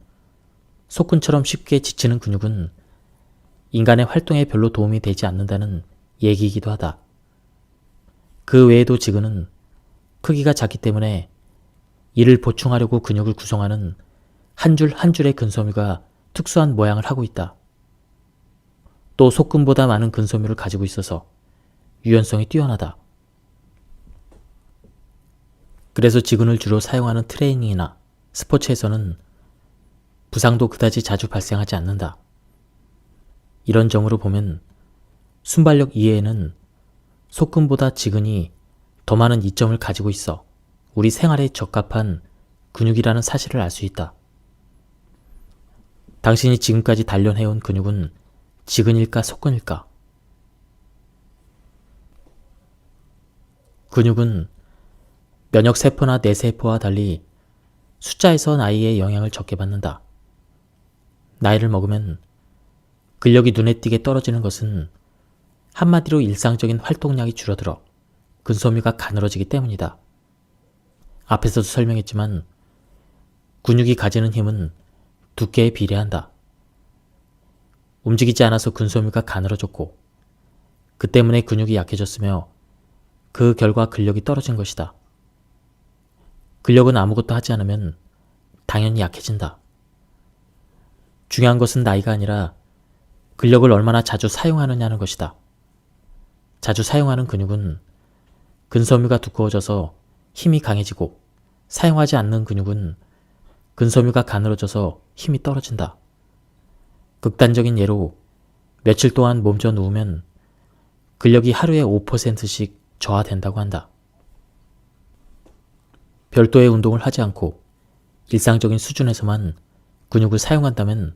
속근처럼 쉽게 지치는 근육은 인간의 활동에 별로 도움이 되지 않는다는 얘기이기도 하다. 그 외에도 지근은 크기가 작기 때문에 이를 보충하려고 근육을 구성하는 한 줄 한 줄의 근섬유가 특수한 모양을 하고 있다. 또 속근보다 많은 근섬유를 가지고 있어서 유연성이 뛰어나다. 그래서 지근을 주로 사용하는 트레이닝이나 스포츠에서는 부상도 그다지 자주 발생하지 않는다. 이런 점으로 보면 순발력 이외에는 속근보다 지근이 더 많은 이점을 가지고 있어 우리 생활에 적합한 근육이라는 사실을 알 수 있다. 당신이 지금까지 단련해온 근육은 지근일까 속근일까? 근육은 면역세포나 뇌세포와 달리 숫자에서 나이에 영향을 적게 받는다. 나이를 먹으면 근력이 눈에 띄게 떨어지는 것은 한마디로 일상적인 활동량이 줄어들어 근섬유가 가늘어지기 때문이다. 앞에서도 설명했지만 근육이 가지는 힘은 두께에 비례한다. 움직이지 않아서 근섬유가 가늘어졌고 그 때문에 근육이 약해졌으며 그 결과 근력이 떨어진 것이다. 근력은 아무것도 하지 않으면 당연히 약해진다. 중요한 것은 나이가 아니라 근력을 얼마나 자주 사용하느냐는 것이다. 자주 사용하는 근육은 근섬유가 두꺼워져서 힘이 강해지고 사용하지 않는 근육은 근섬유가 가늘어져서 힘이 떨어진다. 극단적인 예로 며칠 동안 몸져 누우면 근력이 하루에 5%씩 저하된다고 한다. 별도의 운동을 하지 않고 일상적인 수준에서만 근육을 사용한다면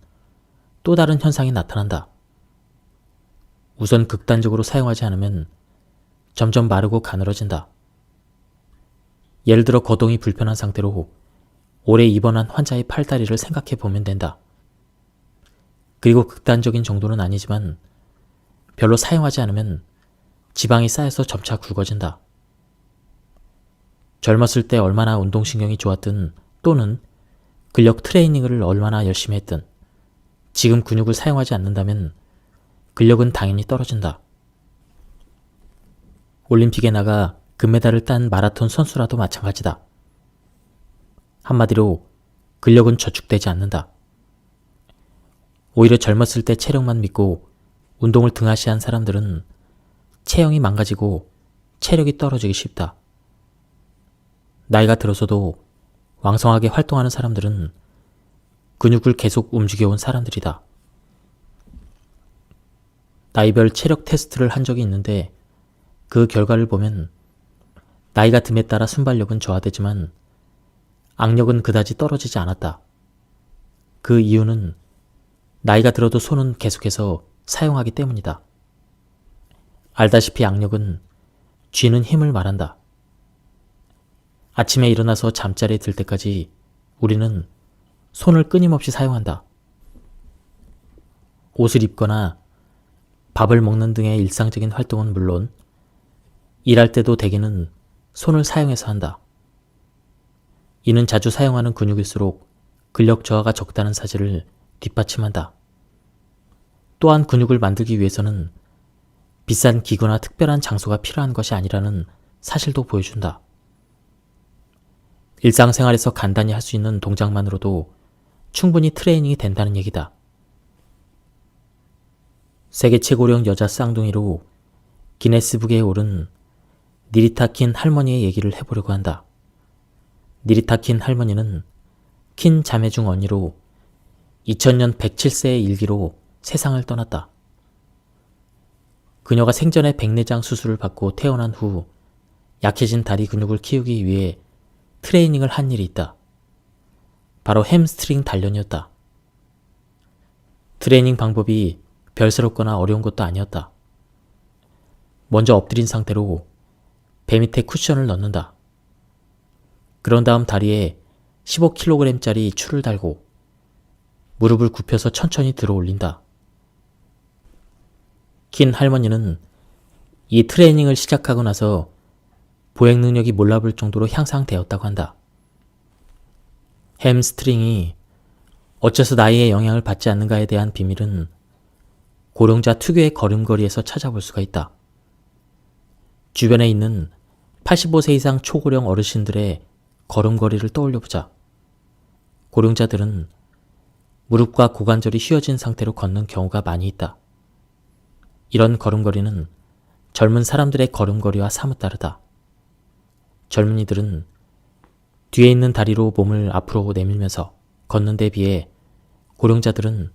또 다른 현상이 나타난다. 우선 극단적으로 사용하지 않으면 점점 마르고 가늘어진다. 예를 들어 거동이 불편한 상태로 오래 입원한 환자의 팔다리를 생각해 보면 된다. 그리고 극단적인 정도는 아니지만 별로 사용하지 않으면 지방이 쌓여서 점차 굵어진다. 젊었을 때 얼마나 운동신경이 좋았든 또는 근력 트레이닝을 얼마나 열심히 했든 지금 근육을 사용하지 않는다면 근력은 당연히 떨어진다. 올림픽에 나가 금메달을 딴 마라톤 선수라도 마찬가지다. 한마디로 근력은 저축되지 않는다. 오히려 젊었을 때 체력만 믿고 운동을 등한시한 사람들은 체형이 망가지고 체력이 떨어지기 쉽다. 나이가 들어서도 왕성하게 활동하는 사람들은 근육을 계속 움직여온 사람들이다. 나이별 체력 테스트를 한 적이 있는데 그 결과를 보면 나이가 듦에 따라 순발력은 저하되지만 악력은 그다지 떨어지지 않았다. 그 이유는 나이가 들어도 손은 계속해서 사용하기 때문이다. 알다시피 악력은 쥐는 힘을 말한다. 아침에 일어나서 잠자리에 들 때까지 우리는 손을 끊임없이 사용한다. 옷을 입거나 밥을 먹는 등의 일상적인 활동은 물론 일할 때도 대개는 손을 사용해서 한다. 이는 자주 사용하는 근육일수록 근력 저하가 적다는 사실을 뒷받침한다. 또한 근육을 만들기 위해서는 비싼 기구나 특별한 장소가 필요한 것이 아니라는 사실도 보여준다. 일상생활에서 간단히 할 수 있는 동작만으로도 충분히 트레이닝이 된다는 얘기다. 세계 최고령 여자 쌍둥이로 기네스북에 오른 니리타 킨 할머니의 얘기를 해보려고 한다. 니리타 킨 할머니는 킨 자매 중 언니로 2000년 107세의 일기로 세상을 떠났다. 그녀가 생전에 백내장 수술을 받고 태어난 후 약해진 다리 근육을 키우기 위해 트레이닝을 한 일이 있다. 바로 햄스트링 단련이었다. 트레이닝 방법이 별스럽거나 어려운 것도 아니었다. 먼저 엎드린 상태로 배 밑에 쿠션을 넣는다. 그런 다음 다리에 15kg짜리 줄을 달고 무릎을 굽혀서 천천히 들어 올린다. 킨 할머니는 이 트레이닝을 시작하고 나서 보행 능력이 몰라볼 정도로 향상되었다고 한다. 햄스트링이 어째서 나이에 영향을 받지 않는가에 대한 비밀은 고령자 특유의 걸음걸이에서 찾아볼 수가 있다. 주변에 있는 85세 이상 초고령 어르신들의 걸음걸이를 떠올려보자. 고령자들은 무릎과 고관절이 휘어진 상태로 걷는 경우가 많이 있다. 이런 걸음걸이는 젊은 사람들의 걸음걸이와 사뭇 다르다. 젊은이들은 뒤에 있는 다리로 몸을 앞으로 내밀면서 걷는 데 비해 고령자들은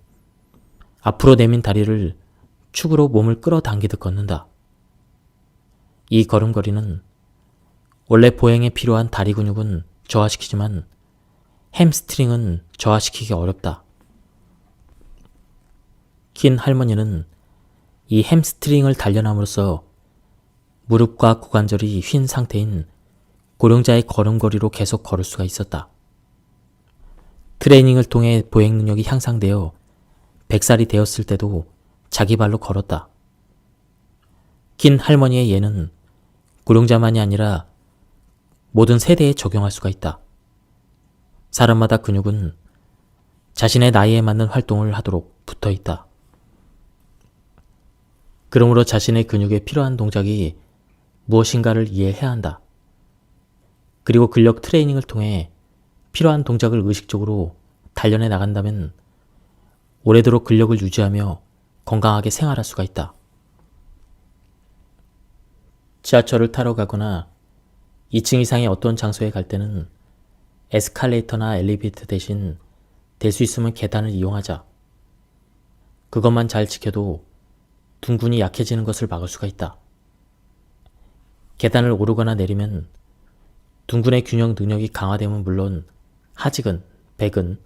앞으로 내민 다리를 축으로 몸을 끌어당기듯 걷는다. 이 걸음걸이는 원래 보행에 필요한 다리 근육은 저하시키지만 햄스트링은 저하시키기 어렵다. 킨 할머니는 이 햄스트링을 단련함으로써 무릎과 고관절이 휜 상태인 고령자의 걸음걸이로 계속 걸을 수가 있었다. 트레이닝을 통해 보행 능력이 향상되어 100살이 되었을 때도 자기 발로 걸었다. 킨 할머니의 예는 고령자만이 아니라 모든 세대에 적용할 수가 있다. 사람마다 근육은 자신의 나이에 맞는 활동을 하도록 붙어 있다. 그러므로 자신의 근육에 필요한 동작이 무엇인가를 이해해야 한다. 그리고 근력 트레이닝을 통해 필요한 동작을 의식적으로 단련해 나간다면 오래도록 근력을 유지하며 건강하게 생활할 수가 있다. 지하철을 타러 가거나 2층 이상의 어떤 장소에 갈 때는 에스컬레이터나 엘리베이터 대신 될 수 있으면 계단을 이용하자. 그것만 잘 지켜도 둥근이 약해지는 것을 막을 수가 있다. 계단을 오르거나 내리면 둥근의 균형 능력이 강화되면 물론 하직은, 백은,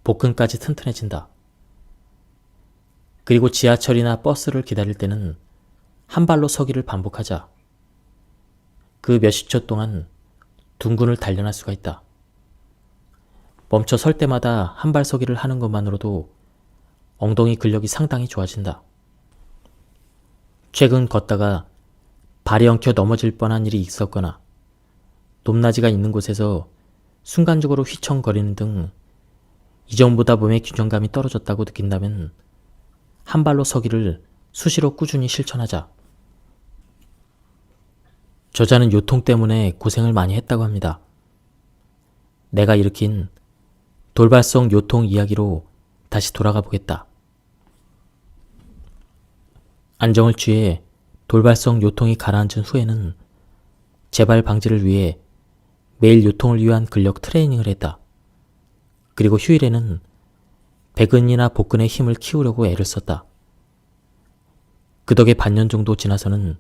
복근까지 튼튼해진다. 그리고 지하철이나 버스를 기다릴 때는 한 발로 서기를 반복하자. 그 몇십 초 동안 둥근을 단련할 수가 있다. 멈춰 설 때마다 한 발 서기를 하는 것만으로도 엉덩이 근력이 상당히 좋아진다. 최근 걷다가 발이 엉켜 넘어질 뻔한 일이 있었거나 높낮이가 있는 곳에서 순간적으로 휘청거리는 등 이전보다 몸의 균형감이 떨어졌다고 느낀다면 한 발로 서기를 수시로 꾸준히 실천하자. 저자는 요통 때문에 고생을 많이 했다고 합니다. 내가 일으킨 돌발성 요통 이야기로 다시 돌아가 보겠다. 안정을 취해 돌발성 요통이 가라앉은 후에는 재발 방지를 위해 매일 요통을 위한 근력 트레이닝을 했다. 그리고 휴일에는 배근이나 복근의 힘을 키우려고 애를 썼다. 그 덕에 반년 정도 지나서는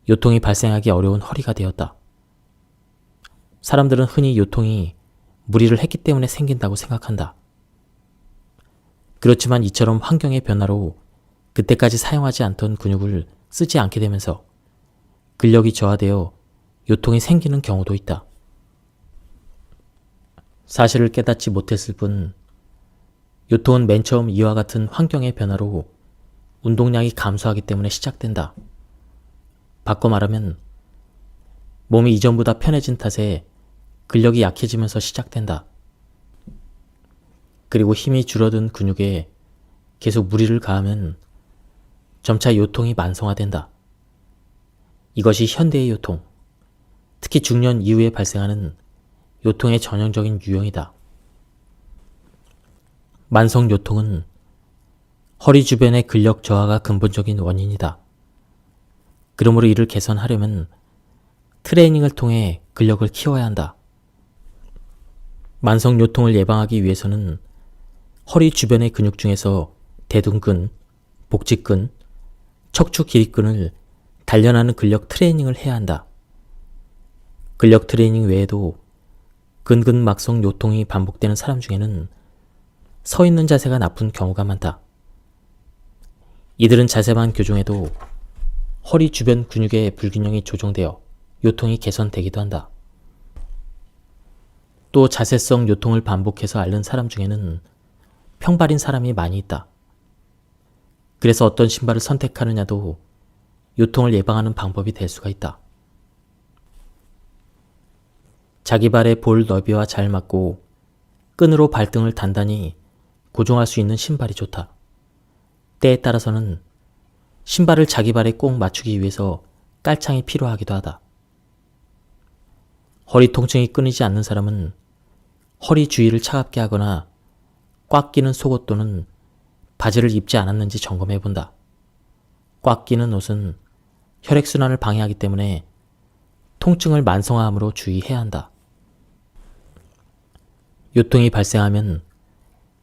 요통이 발생하기 어려운 허리가 되었다. 사람들은 흔히 요통이 무리를 했기 때문에 생긴다고 생각한다. 그렇지만 이처럼 환경의 변화로 그때까지 사용하지 않던 근육을 쓰지 않게 되면서 근력이 저하되어 요통이 생기는 경우도 있다. 사실을 깨닫지 못했을 뿐 요통은 맨 처음 이와 같은 환경의 변화로 운동량이 감소하기 때문에 시작된다. 바꿔 말하면 몸이 이전보다 편해진 탓에 근력이 약해지면서 시작된다. 그리고 힘이 줄어든 근육에 계속 무리를 가하면 점차 요통이 만성화된다. 이것이 현대의 요통, 특히 중년 이후에 발생하는 요통의 전형적인 유형이다. 만성 요통은 허리 주변의 근력 저하가 근본적인 원인이다. 그러므로 이를 개선하려면 트레이닝을 통해 근력을 키워야 한다. 만성 요통을 예방하기 위해서는 허리 주변의 근육 중에서 대둔근, 복직근, 척추 기립근을 단련하는 근력 트레이닝을 해야 한다. 근력 트레이닝 외에도 근근막성 요통이 반복되는 사람 중에는 서 있는 자세가 나쁜 경우가 많다. 이들은 자세만 교정해도 허리 주변 근육의 불균형이 조정되어 요통이 개선되기도 한다. 또 자세성 요통을 반복해서 앓는 사람 중에는 평발인 사람이 많이 있다. 그래서 어떤 신발을 선택하느냐도 요통을 예방하는 방법이 될 수가 있다. 자기 발의 볼 너비와 잘 맞고 끈으로 발등을 단단히 고정할 수 있는 신발이 좋다. 때에 따라서는 신발을 자기 발에 꼭 맞추기 위해서 깔창이 필요하기도 하다. 허리 통증이 끊이지 않는 사람은 허리 주위를 차갑게 하거나 꽉 끼는 속옷 또는 바지를 입지 않았는지 점검해 본다. 꽉 끼는 옷은 혈액순환을 방해하기 때문에 통증을 만성화함으로 주의해야 한다. 요통이 발생하면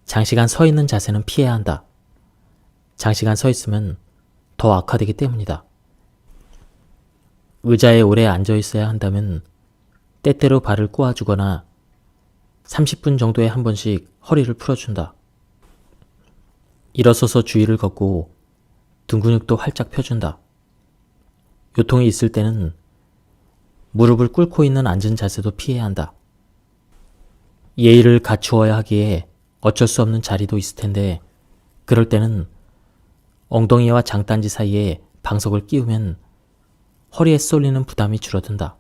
장시간 서 있는 자세는 피해야 한다. 장시간 서 있으면 더 악화되기 때문이다. 의자에 오래 앉아 있어야 한다면 때때로 발을 꼬아주거나 30분 정도에 한 번씩 허리를 풀어준다. 일어서서 주위를 걷고 등 근육도 활짝 펴준다. 요통이 있을 때는 무릎을 꿇고 있는 앉은 자세도 피해야 한다. 예의를 갖추어야 하기에 어쩔 수 없는 자리도 있을 텐데 그럴 때는 엉덩이와 장단지 사이에 방석을 끼우면 허리에 쏠리는 부담이 줄어든다.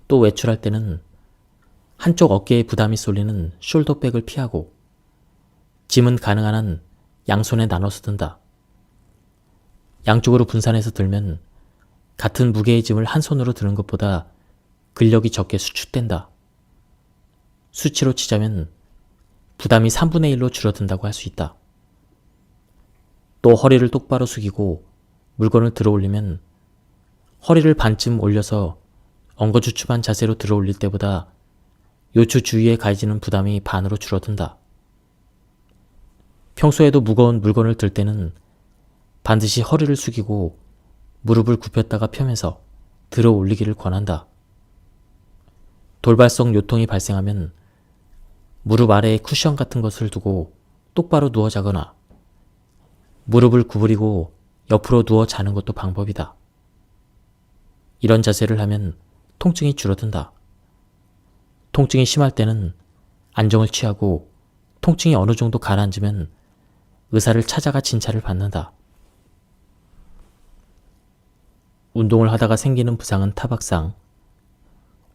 또 외출할 때는 한쪽 어깨에 부담이 쏠리는 숄더백을 피하고 짐은 가능한 한 양손에 나눠서 든다. 양쪽으로 분산해서 들면 같은 무게의 짐을 한 손으로 드는 것보다 근력이 적게 수축된다. 수치로 치자면 부담이 3분의 1로 줄어든다고 할 수 있다. 또 허리를 똑바로 숙이고 물건을 들어 올리면 허리를 반쯤 올려서 엉거주춤한 자세로 들어 올릴 때보다 요추 주위에 가해지는 부담이 반으로 줄어든다. 평소에도 무거운 물건을 들 때는 반드시 허리를 숙이고 무릎을 굽혔다가 펴면서 들어 올리기를 권한다. 돌발성 요통이 발생하면 무릎 아래에 쿠션 같은 것을 두고 똑바로 누워 자거나 무릎을 구부리고 옆으로 누워 자는 것도 방법이다. 이런 자세를 하면 통증이 줄어든다. 통증이 심할 때는 안정을 취하고 통증이 어느 정도 가라앉으면 의사를 찾아가 진찰을 받는다. 운동을 하다가 생기는 부상은 타박상,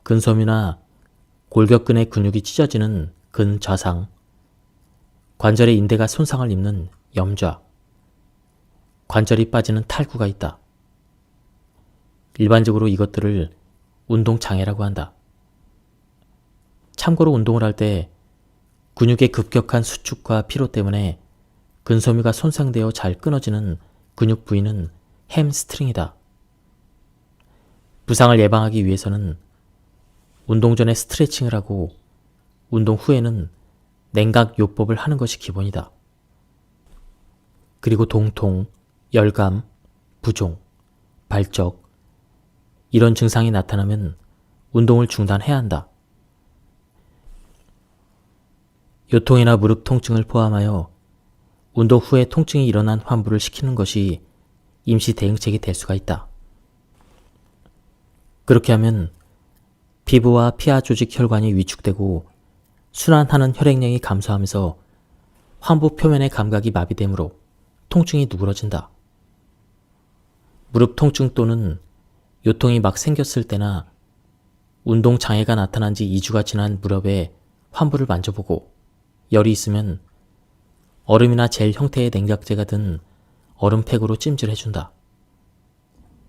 근섬유나 골격근의 근육이 찢어지는 근좌상, 관절의 인대가 손상을 입는 염좌, 관절이 빠지는 탈구가 있다. 일반적으로 이것들을 운동장애라고 한다. 참고로 운동을 할 때 근육의 급격한 수축과 피로 때문에 근섬유가 손상되어 잘 끊어지는 근육 부위는 햄스트링이다. 부상을 예방하기 위해서는 운동 전에 스트레칭을 하고 운동 후에는 냉각요법을 하는 것이 기본이다. 그리고 동통, 열감, 부종, 발적 이런 증상이 나타나면 운동을 중단해야 한다. 요통이나 무릎 통증을 포함하여 운동 후에 통증이 일어난 환부를 시키는 것이 임시 대응책이 될 수가 있다. 그렇게 하면 피부와 피하 조직 혈관이 위축되고 순환하는 혈액량이 감소하면서 환부 표면의 감각이 마비되므로 통증이 누그러진다. 무릎 통증 또는 요통이 막 생겼을 때나 운동 장애가 나타난 지 2주가 지난 무릎에 환부를 만져보고 열이 있으면 얼음이나 젤 형태의 냉각제가 든 얼음팩으로 찜질해준다.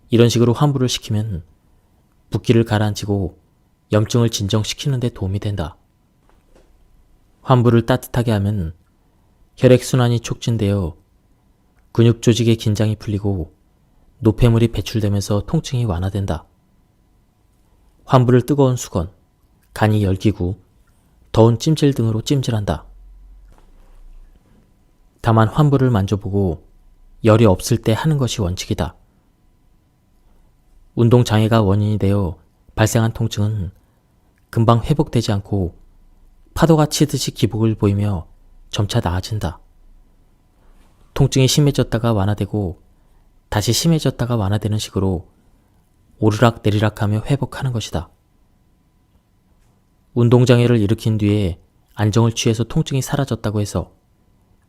이런 식으로 환부를 시키면 붓기를 가라앉히고 염증을 진정시키는 데 도움이 된다. 환부를 따뜻하게 하면 혈액순환이 촉진되어 근육 조직의 긴장이 풀리고 노폐물이 배출되면서 통증이 완화된다. 환부를 뜨거운 수건, 간이 열기구, 더운 찜질 등으로 찜질한다. 다만 환부를 만져보고 열이 없을 때 하는 것이 원칙이다. 운동장애가 원인이 되어 발생한 통증은 금방 회복되지 않고 파도가 치듯이 기복을 보이며 점차 나아진다. 통증이 심해졌다가 완화되고 다시 심해졌다가 완화되는 식으로 오르락 내리락하며 회복하는 것이다. 운동장애를 일으킨 뒤에 안정을 취해서 통증이 사라졌다고 해서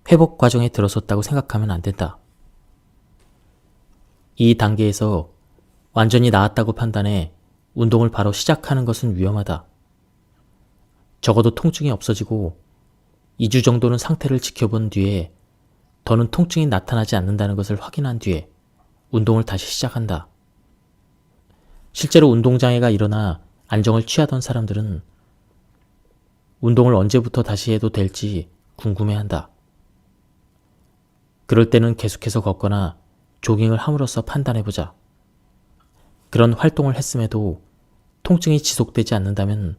회복 과정에 들어섰다고 생각하면 안 된다. 이 단계에서 완전히 나았다고 판단해 운동을 바로 시작하는 것은 위험하다. 적어도 통증이 없어지고 2주 정도는 상태를 지켜본 뒤에 더는 통증이 나타나지 않는다는 것을 확인한 뒤에 운동을 다시 시작한다. 실제로 운동장애가 일어나 안정을 취하던 사람들은 운동을 언제부터 다시 해도 될지 궁금해한다. 그럴 때는 계속해서 걷거나 조깅을 함으로써 판단해보자. 그런 활동을 했음에도 통증이 지속되지 않는다면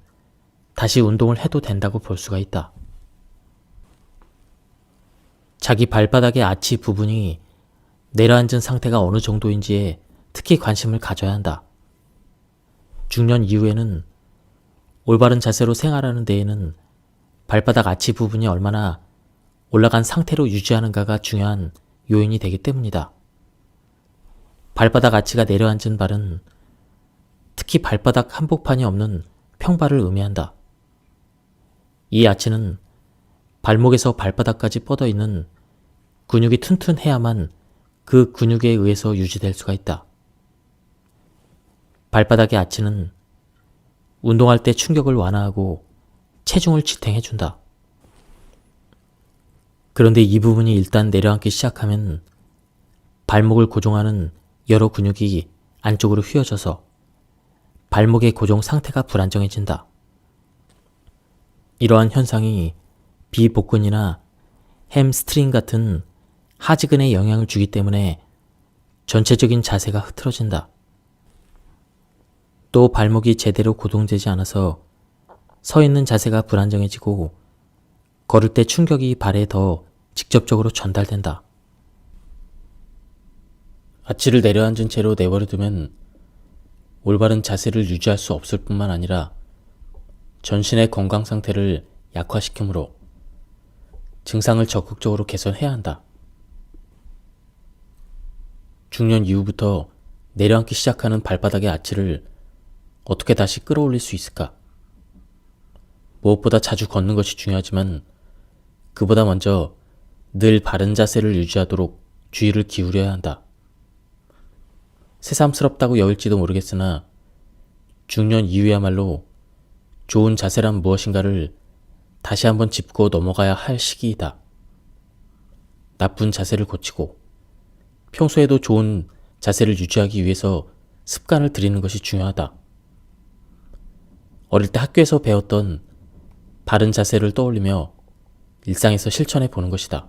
다시 운동을 해도 된다고 볼 수가 있다. 자기 발바닥의 아치 부분이 내려앉은 상태가 어느 정도인지에 특히 관심을 가져야 한다. 중년 이후에는 올바른 자세로 생활하는 데에는 발바닥 아치 부분이 얼마나 올라간 상태로 유지하는가가 중요한 요인이 되기 때문이다. 발바닥 아치가 내려앉은 발은 특히 발바닥 한복판이 없는 평발을 의미한다. 이 아치는 발목에서 발바닥까지 뻗어 있는 근육이 튼튼해야만 그 근육에 의해서 유지될 수가 있다. 발바닥의 아치는 운동할 때 충격을 완화하고 체중을 지탱해준다. 그런데 이 부분이 일단 내려앉기 시작하면 발목을 고정하는 여러 근육이 안쪽으로 휘어져서 발목의 고정 상태가 불안정해진다. 이러한 현상이 비복근이나 햄스트링 같은 하지근에 영향을 주기 때문에 전체적인 자세가 흐트러진다. 또 발목이 제대로 고정되지 않아서 서 있는 자세가 불안정해지고 걸을 때 충격이 발에 더 직접적으로 전달된다. 아치를 내려앉은 채로 내버려두면 올바른 자세를 유지할 수 없을 뿐만 아니라 전신의 건강 상태를 약화시키므로 증상을 적극적으로 개선해야 한다. 중년 이후부터 내려앉기 시작하는 발바닥의 아치를 어떻게 다시 끌어올릴 수 있을까? 무엇보다 자주 걷는 것이 중요하지만 그보다 먼저 늘 바른 자세를 유지하도록 주의를 기울여야 한다. 새삼스럽다고 여길지도 모르겠으나 중년 이후야말로 좋은 자세란 무엇인가를 다시 한번 짚고 넘어가야 할 시기이다. 나쁜 자세를 고치고 평소에도 좋은 자세를 유지하기 위해서 습관을 들이는 것이 중요하다. 어릴 때 학교에서 배웠던 바른 자세를 떠올리며 일상에서 실천해 보는 것이다.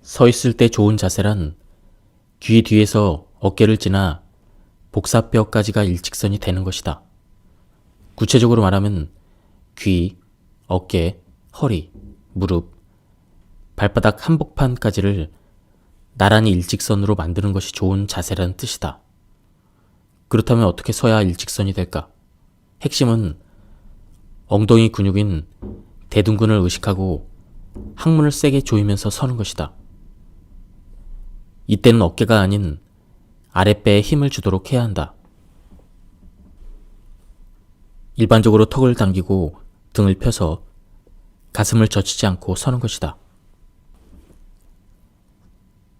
서 있을 때 좋은 자세란 귀 뒤에서 어깨를 지나 복사뼈까지가 일직선이 되는 것이다. 구체적으로 말하면 귀, 어깨, 허리, 무릎, 발바닥 한복판까지를 나란히 일직선으로 만드는 것이 좋은 자세라는 뜻이다. 그렇다면 어떻게 서야 일직선이 될까? 핵심은 엉덩이 근육인 대둔근을 의식하고 항문을 세게 조이면서 서는 것이다. 이때는 어깨가 아닌 아랫배에 힘을 주도록 해야 한다. 일반적으로 턱을 당기고 등을 펴서 가슴을 젖히지 않고 서는 것이다.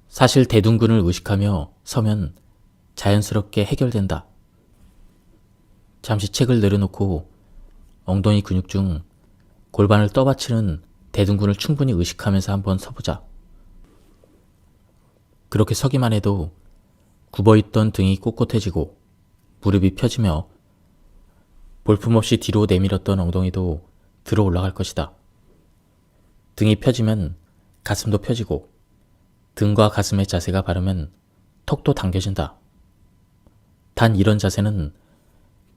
사실 대둔근을 의식하며 서면 자연스럽게 해결된다. 잠시 책을 내려놓고 엉덩이 근육 중 골반을 떠받치는 대둔근을 충분히 의식하면서 한번 서보자. 그렇게 서기만 해도 굽어있던 등이 꼿꼿해지고 무릎이 펴지며 볼품없이 뒤로 내밀었던 엉덩이도 들어 올라갈 것이다. 등이 펴지면 가슴도 펴지고 등과 가슴의 자세가 바르면 턱도 당겨진다. 단 이런 자세는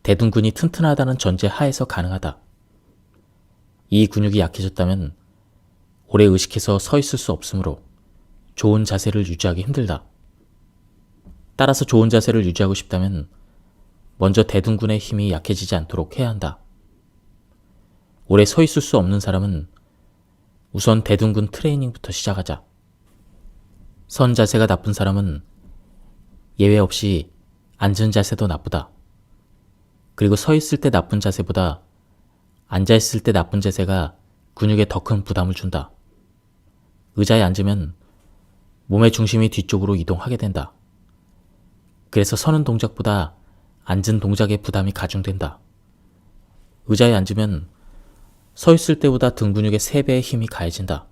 대둔근이 튼튼하다는 전제 하에서 가능하다. 이 근육이 약해졌다면 오래 의식해서 서 있을 수 없으므로 좋은 자세를 유지하기 힘들다. 따라서 좋은 자세를 유지하고 싶다면 먼저 대둔근의 힘이 약해지지 않도록 해야 한다. 오래 서 있을 수 없는 사람은 우선 대둔근 트레이닝부터 시작하자. 선 자세가 나쁜 사람은 예외 없이 앉은 자세도 나쁘다. 그리고 서 있을 때 나쁜 자세보다 앉아 있을 때 나쁜 자세가 근육에 더 큰 부담을 준다. 의자에 앉으면 몸의 중심이 뒤쪽으로 이동하게 된다. 그래서 서는 동작보다 앉은 동작의 부담이 가중된다. 의자에 앉으면 서 있을 때보다 등 근육의 3배의 힘이 가해진다.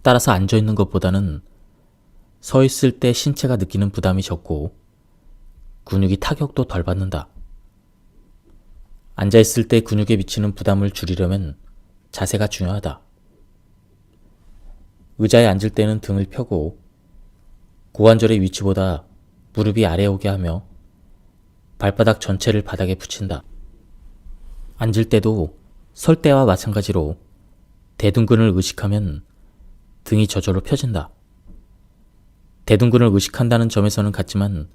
따라서 앉아있는 것보다는 서 있을 때 신체가 느끼는 부담이 적고 근육이 타격도 덜 받는다. 앉아있을 때 근육에 미치는 부담을 줄이려면 자세가 중요하다. 의자에 앉을 때는 등을 펴고 고관절의 위치보다 무릎이 아래에 오게 하며 발바닥 전체를 바닥에 붙인다. 앉을 때도 설 때와 마찬가지로 대둔근을 의식하면 등이 저절로 펴진다. 대둔근을 의식한다는 점에서는 같지만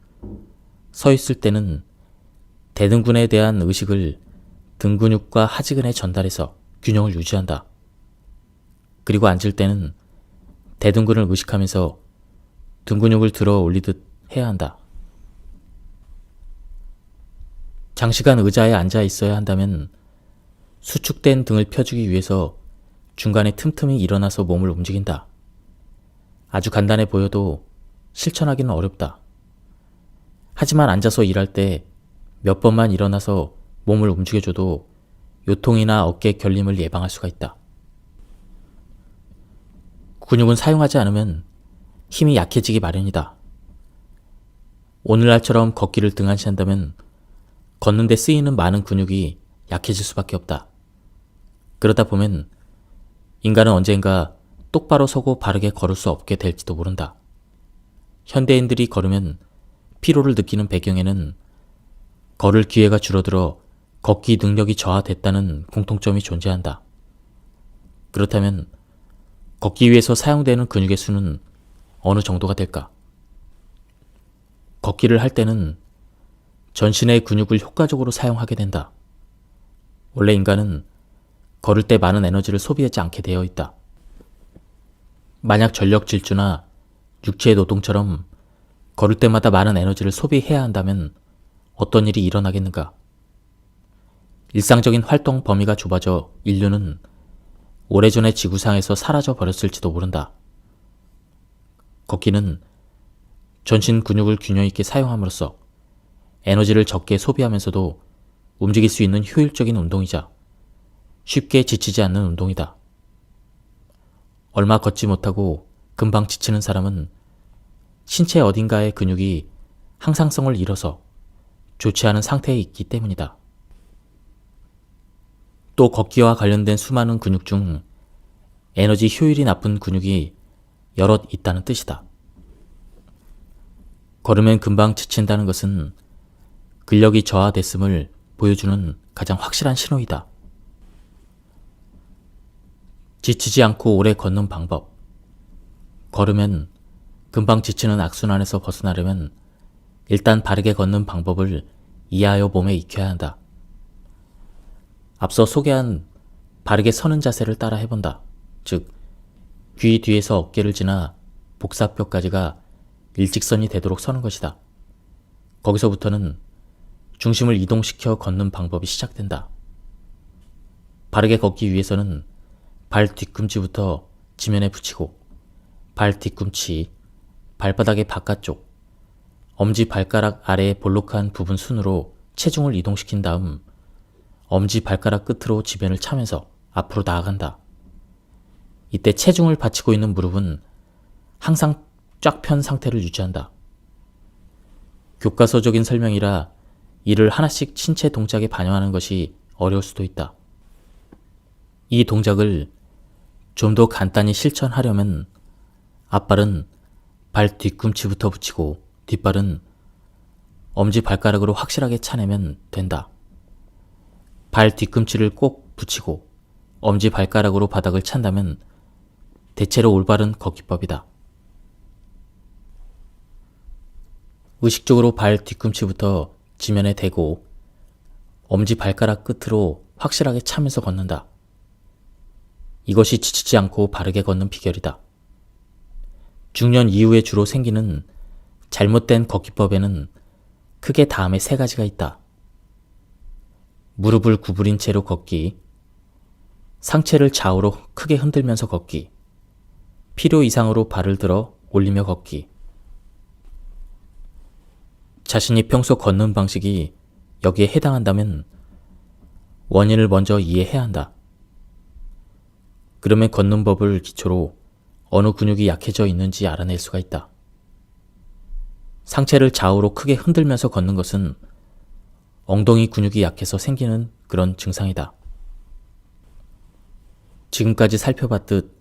서 있을 때는 대둔근에 대한 의식을 등 근육과 하지근에 전달해서 균형을 유지한다. 그리고 앉을 때는 대둔근을 의식하면서 등 근육을 들어 올리듯 해야 한다. 장시간 의자에 앉아 있어야 한다면 수축된 등을 펴주기 위해서 중간에 틈틈이 일어나서 몸을 움직인다. 아주 간단해 보여도 실천하기는 어렵다. 하지만 앉아서 일할 때 몇 번만 일어나서 몸을 움직여줘도 요통이나 어깨 결림을 예방할 수가 있다. 근육은 사용하지 않으면 힘이 약해지기 마련이다. 오늘날처럼 걷기를 등한시한다면 걷는 데 쓰이는 많은 근육이 약해질 수밖에 없다. 그러다 보면 인간은 언젠가 똑바로 서고 바르게 걸을 수 없게 될지도 모른다. 현대인들이 걸으면 피로를 느끼는 배경에는 걸을 기회가 줄어들어 걷기 능력이 저하됐다는 공통점이 존재한다. 그렇다면 걷기 위해서 사용되는 근육의 수는 어느 정도가 될까? 걷기를 할 때는 전신의 근육을 효과적으로 사용하게 된다. 원래 인간은 걸을 때 많은 에너지를 소비하지 않게 되어 있다. 만약 전력 질주나 육체 노동처럼 걸을 때마다 많은 에너지를 소비해야 한다면 어떤 일이 일어나겠는가? 일상적인 활동 범위가 좁아져 인류는 오래전에 지구상에서 사라져 버렸을지도 모른다. 걷기는 전신 근육을 균형 있게 사용함으로써 에너지를 적게 소비하면서도 움직일 수 있는 효율적인 운동이자 쉽게 지치지 않는 운동이다. 얼마 걷지 못하고 금방 지치는 사람은 신체 어딘가의 근육이 항상성을 잃어서 좋지 않은 상태에 있기 때문이다. 또 걷기와 관련된 수많은 근육 중 에너지 효율이 나쁜 근육이 여럿 있다는 뜻이다. 걸으면 금방 지친다는 것은 근력이 저하됐음을 보여주는 가장 확실한 신호이다. 지치지 않고 오래 걷는 방법. 걸으면 금방 지치는 악순환에서 벗어나려면 일단 바르게 걷는 방법을 이해하여 몸에 익혀야 한다. 앞서 소개한 바르게 서는 자세를 따라 해본다. 즉, 귀 뒤에서 어깨를 지나 복사뼈까지가 일직선이 되도록 서는 것이다. 거기서부터는 중심을 이동시켜 걷는 방법이 시작된다. 바르게 걷기 위해서는 발 뒤꿈치부터 지면에 붙이고 발 뒤꿈치, 발바닥의 바깥쪽, 엄지 발가락 아래의 볼록한 부분 순으로 체중을 이동시킨 다음 엄지 발가락 끝으로 지면을 차면서 앞으로 나아간다. 이때 체중을 받치고 있는 무릎은 항상 쫙 편 상태를 유지한다. 교과서적인 설명이라 이를 하나씩 신체 동작에 반영하는 것이 어려울 수도 있다. 이 동작을 좀 더 간단히 실천하려면 앞발은 발 뒤꿈치부터 붙이고 뒷발은 엄지 발가락으로 확실하게 차내면 된다. 발 뒤꿈치를 꼭 붙이고 엄지 발가락으로 바닥을 찬다면 대체로 올바른 걷기법이다. 의식적으로 발 뒤꿈치부터 지면에 대고 엄지 발가락 끝으로 확실하게 차면서 걷는다. 이것이 지치지 않고 바르게 걷는 비결이다. 중년 이후에 주로 생기는 잘못된 걷기법에는 크게 다음에 3가지가 있다. 무릎을 구부린 채로 걷기, 상체를 좌우로 크게 흔들면서 걷기, 필요 이상으로 발을 들어 올리며 걷기. 자신이 평소 걷는 방식이 여기에 해당한다면 원인을 먼저 이해해야 한다. 그러면 걷는 법을 기초로 어느 근육이 약해져 있는지 알아낼 수가 있다. 상체를 좌우로 크게 흔들면서 걷는 것은 엉덩이 근육이 약해서 생기는 그런 증상이다. 지금까지 살펴봤듯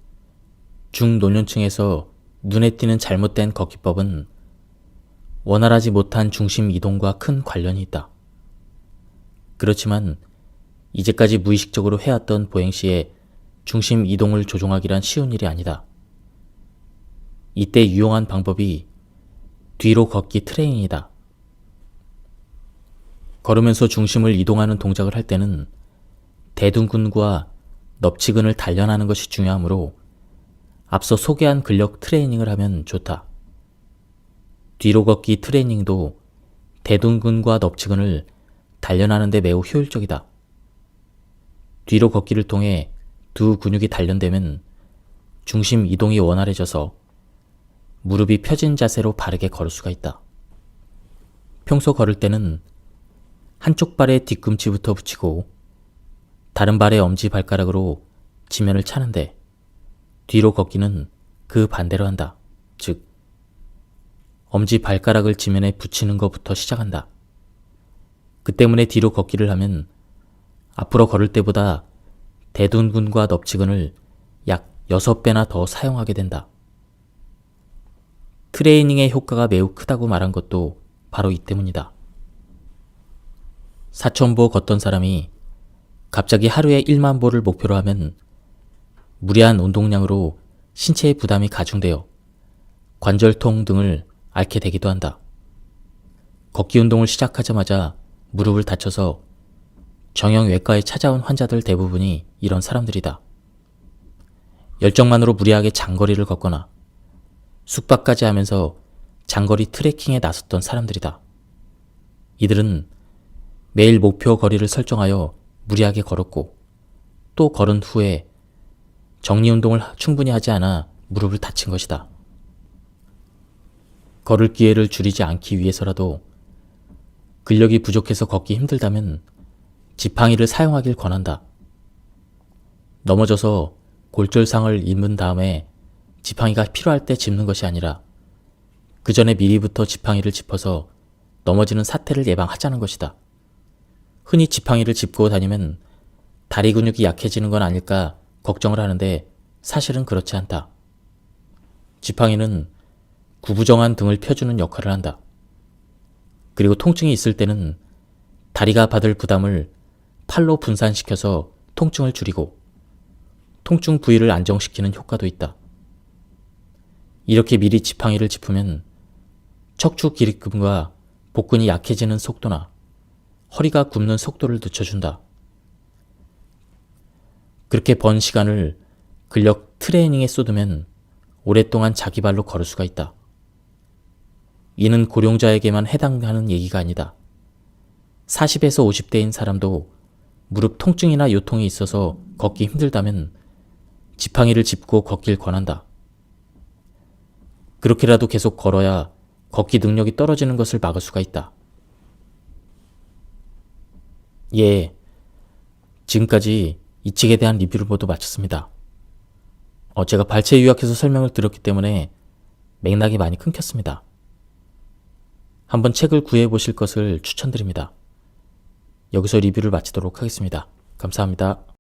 중노년층에서 눈에 띄는 잘못된 걷기법은 원활하지 못한 중심 이동과 큰 관련이 있다. 그렇지만 이제까지 무의식적으로 해왔던 보행 시에 중심 이동을 조종하기란 쉬운 일이 아니다. 이때 유용한 방법이 뒤로 걷기 트레이닝이다. 걸으면서 중심을 이동하는 동작을 할 때는 대둔근과 넙치근을 단련하는 것이 중요하므로 앞서 소개한 근력 트레이닝을 하면 좋다. 뒤로 걷기 트레이닝도 대둔근과 넙치근을 단련하는 데 매우 효율적이다. 뒤로 걷기를 통해 두 근육이 단련되면 중심 이동이 원활해져서 무릎이 펴진 자세로 바르게 걸을 수가 있다. 평소 걸을 때는 한쪽 발에 뒤꿈치부터 붙이고 다른 발의 엄지 발가락으로 지면을 차는데 뒤로 걷기는 그 반대로 한다. 즉, 엄지 발가락을 지면에 붙이는 것부터 시작한다. 그 때문에 뒤로 걷기를 하면 앞으로 걸을 때보다 대둔근과 넙치근을 약 6배나 더 사용하게 된다. 트레이닝의 효과가 매우 크다고 말한 것도 바로 이 때문이다. 4,000보 걷던 사람이 갑자기 하루에 1만 보를 목표로 하면 무리한 운동량으로 신체의 부담이 가중되어 관절통 등을 앓게 되기도 한다. 걷기 운동을 시작하자마자 무릎을 다쳐서 정형외과에 찾아온 환자들 대부분이 이런 사람들이다. 열정만으로 무리하게 장거리를 걷거나 숙박까지 하면서 장거리 트레킹에 나섰던 사람들이다. 이들은 매일 목표 거리를 설정하여 무리하게 걸었고 또 걸은 후에 정리운동을 충분히 하지 않아 무릎을 다친 것이다. 걸을 기회를 줄이지 않기 위해서라도 근력이 부족해서 걷기 힘들다면 지팡이를 사용하길 권한다. 넘어져서 골절상을 입은 다음에 지팡이가 필요할 때 짚는 것이 아니라 그 전에 미리부터 지팡이를 짚어서 넘어지는 사태를 예방하자는 것이다. 흔히 지팡이를 짚고 다니면 다리 근육이 약해지는 건 아닐까 걱정을 하는데 사실은 그렇지 않다. 지팡이는 구부정한 등을 펴주는 역할을 한다. 그리고 통증이 있을 때는 다리가 받을 부담을 팔로 분산시켜서 통증을 줄이고 통증 부위를 안정시키는 효과도 있다. 이렇게 미리 지팡이를 짚으면 척추 기립근과 복근이 약해지는 속도나 허리가 굽는 속도를 늦춰준다. 그렇게 번 시간을 근력 트레이닝에 쏟으면 오랫동안 자기 발로 걸을 수가 있다. 이는 고령자에게만 해당하는 얘기가 아니다. 40에서 50대인 사람도 무릎 통증이나 요통이 있어서 걷기 힘들다면 지팡이를 짚고 걷길 권한다. 그렇게라도 계속 걸어야 걷기 능력이 떨어지는 것을 막을 수가 있다. 예, 지금까지 이 책에 대한 리뷰를 모두 마쳤습니다. 제가 발췌 요약해서 설명을 드렸기 때문에 맥락이 많이 끊겼습니다. 한번 책을 구해보실 것을 추천드립니다. 여기서 리뷰를 마치도록 하겠습니다. 감사합니다.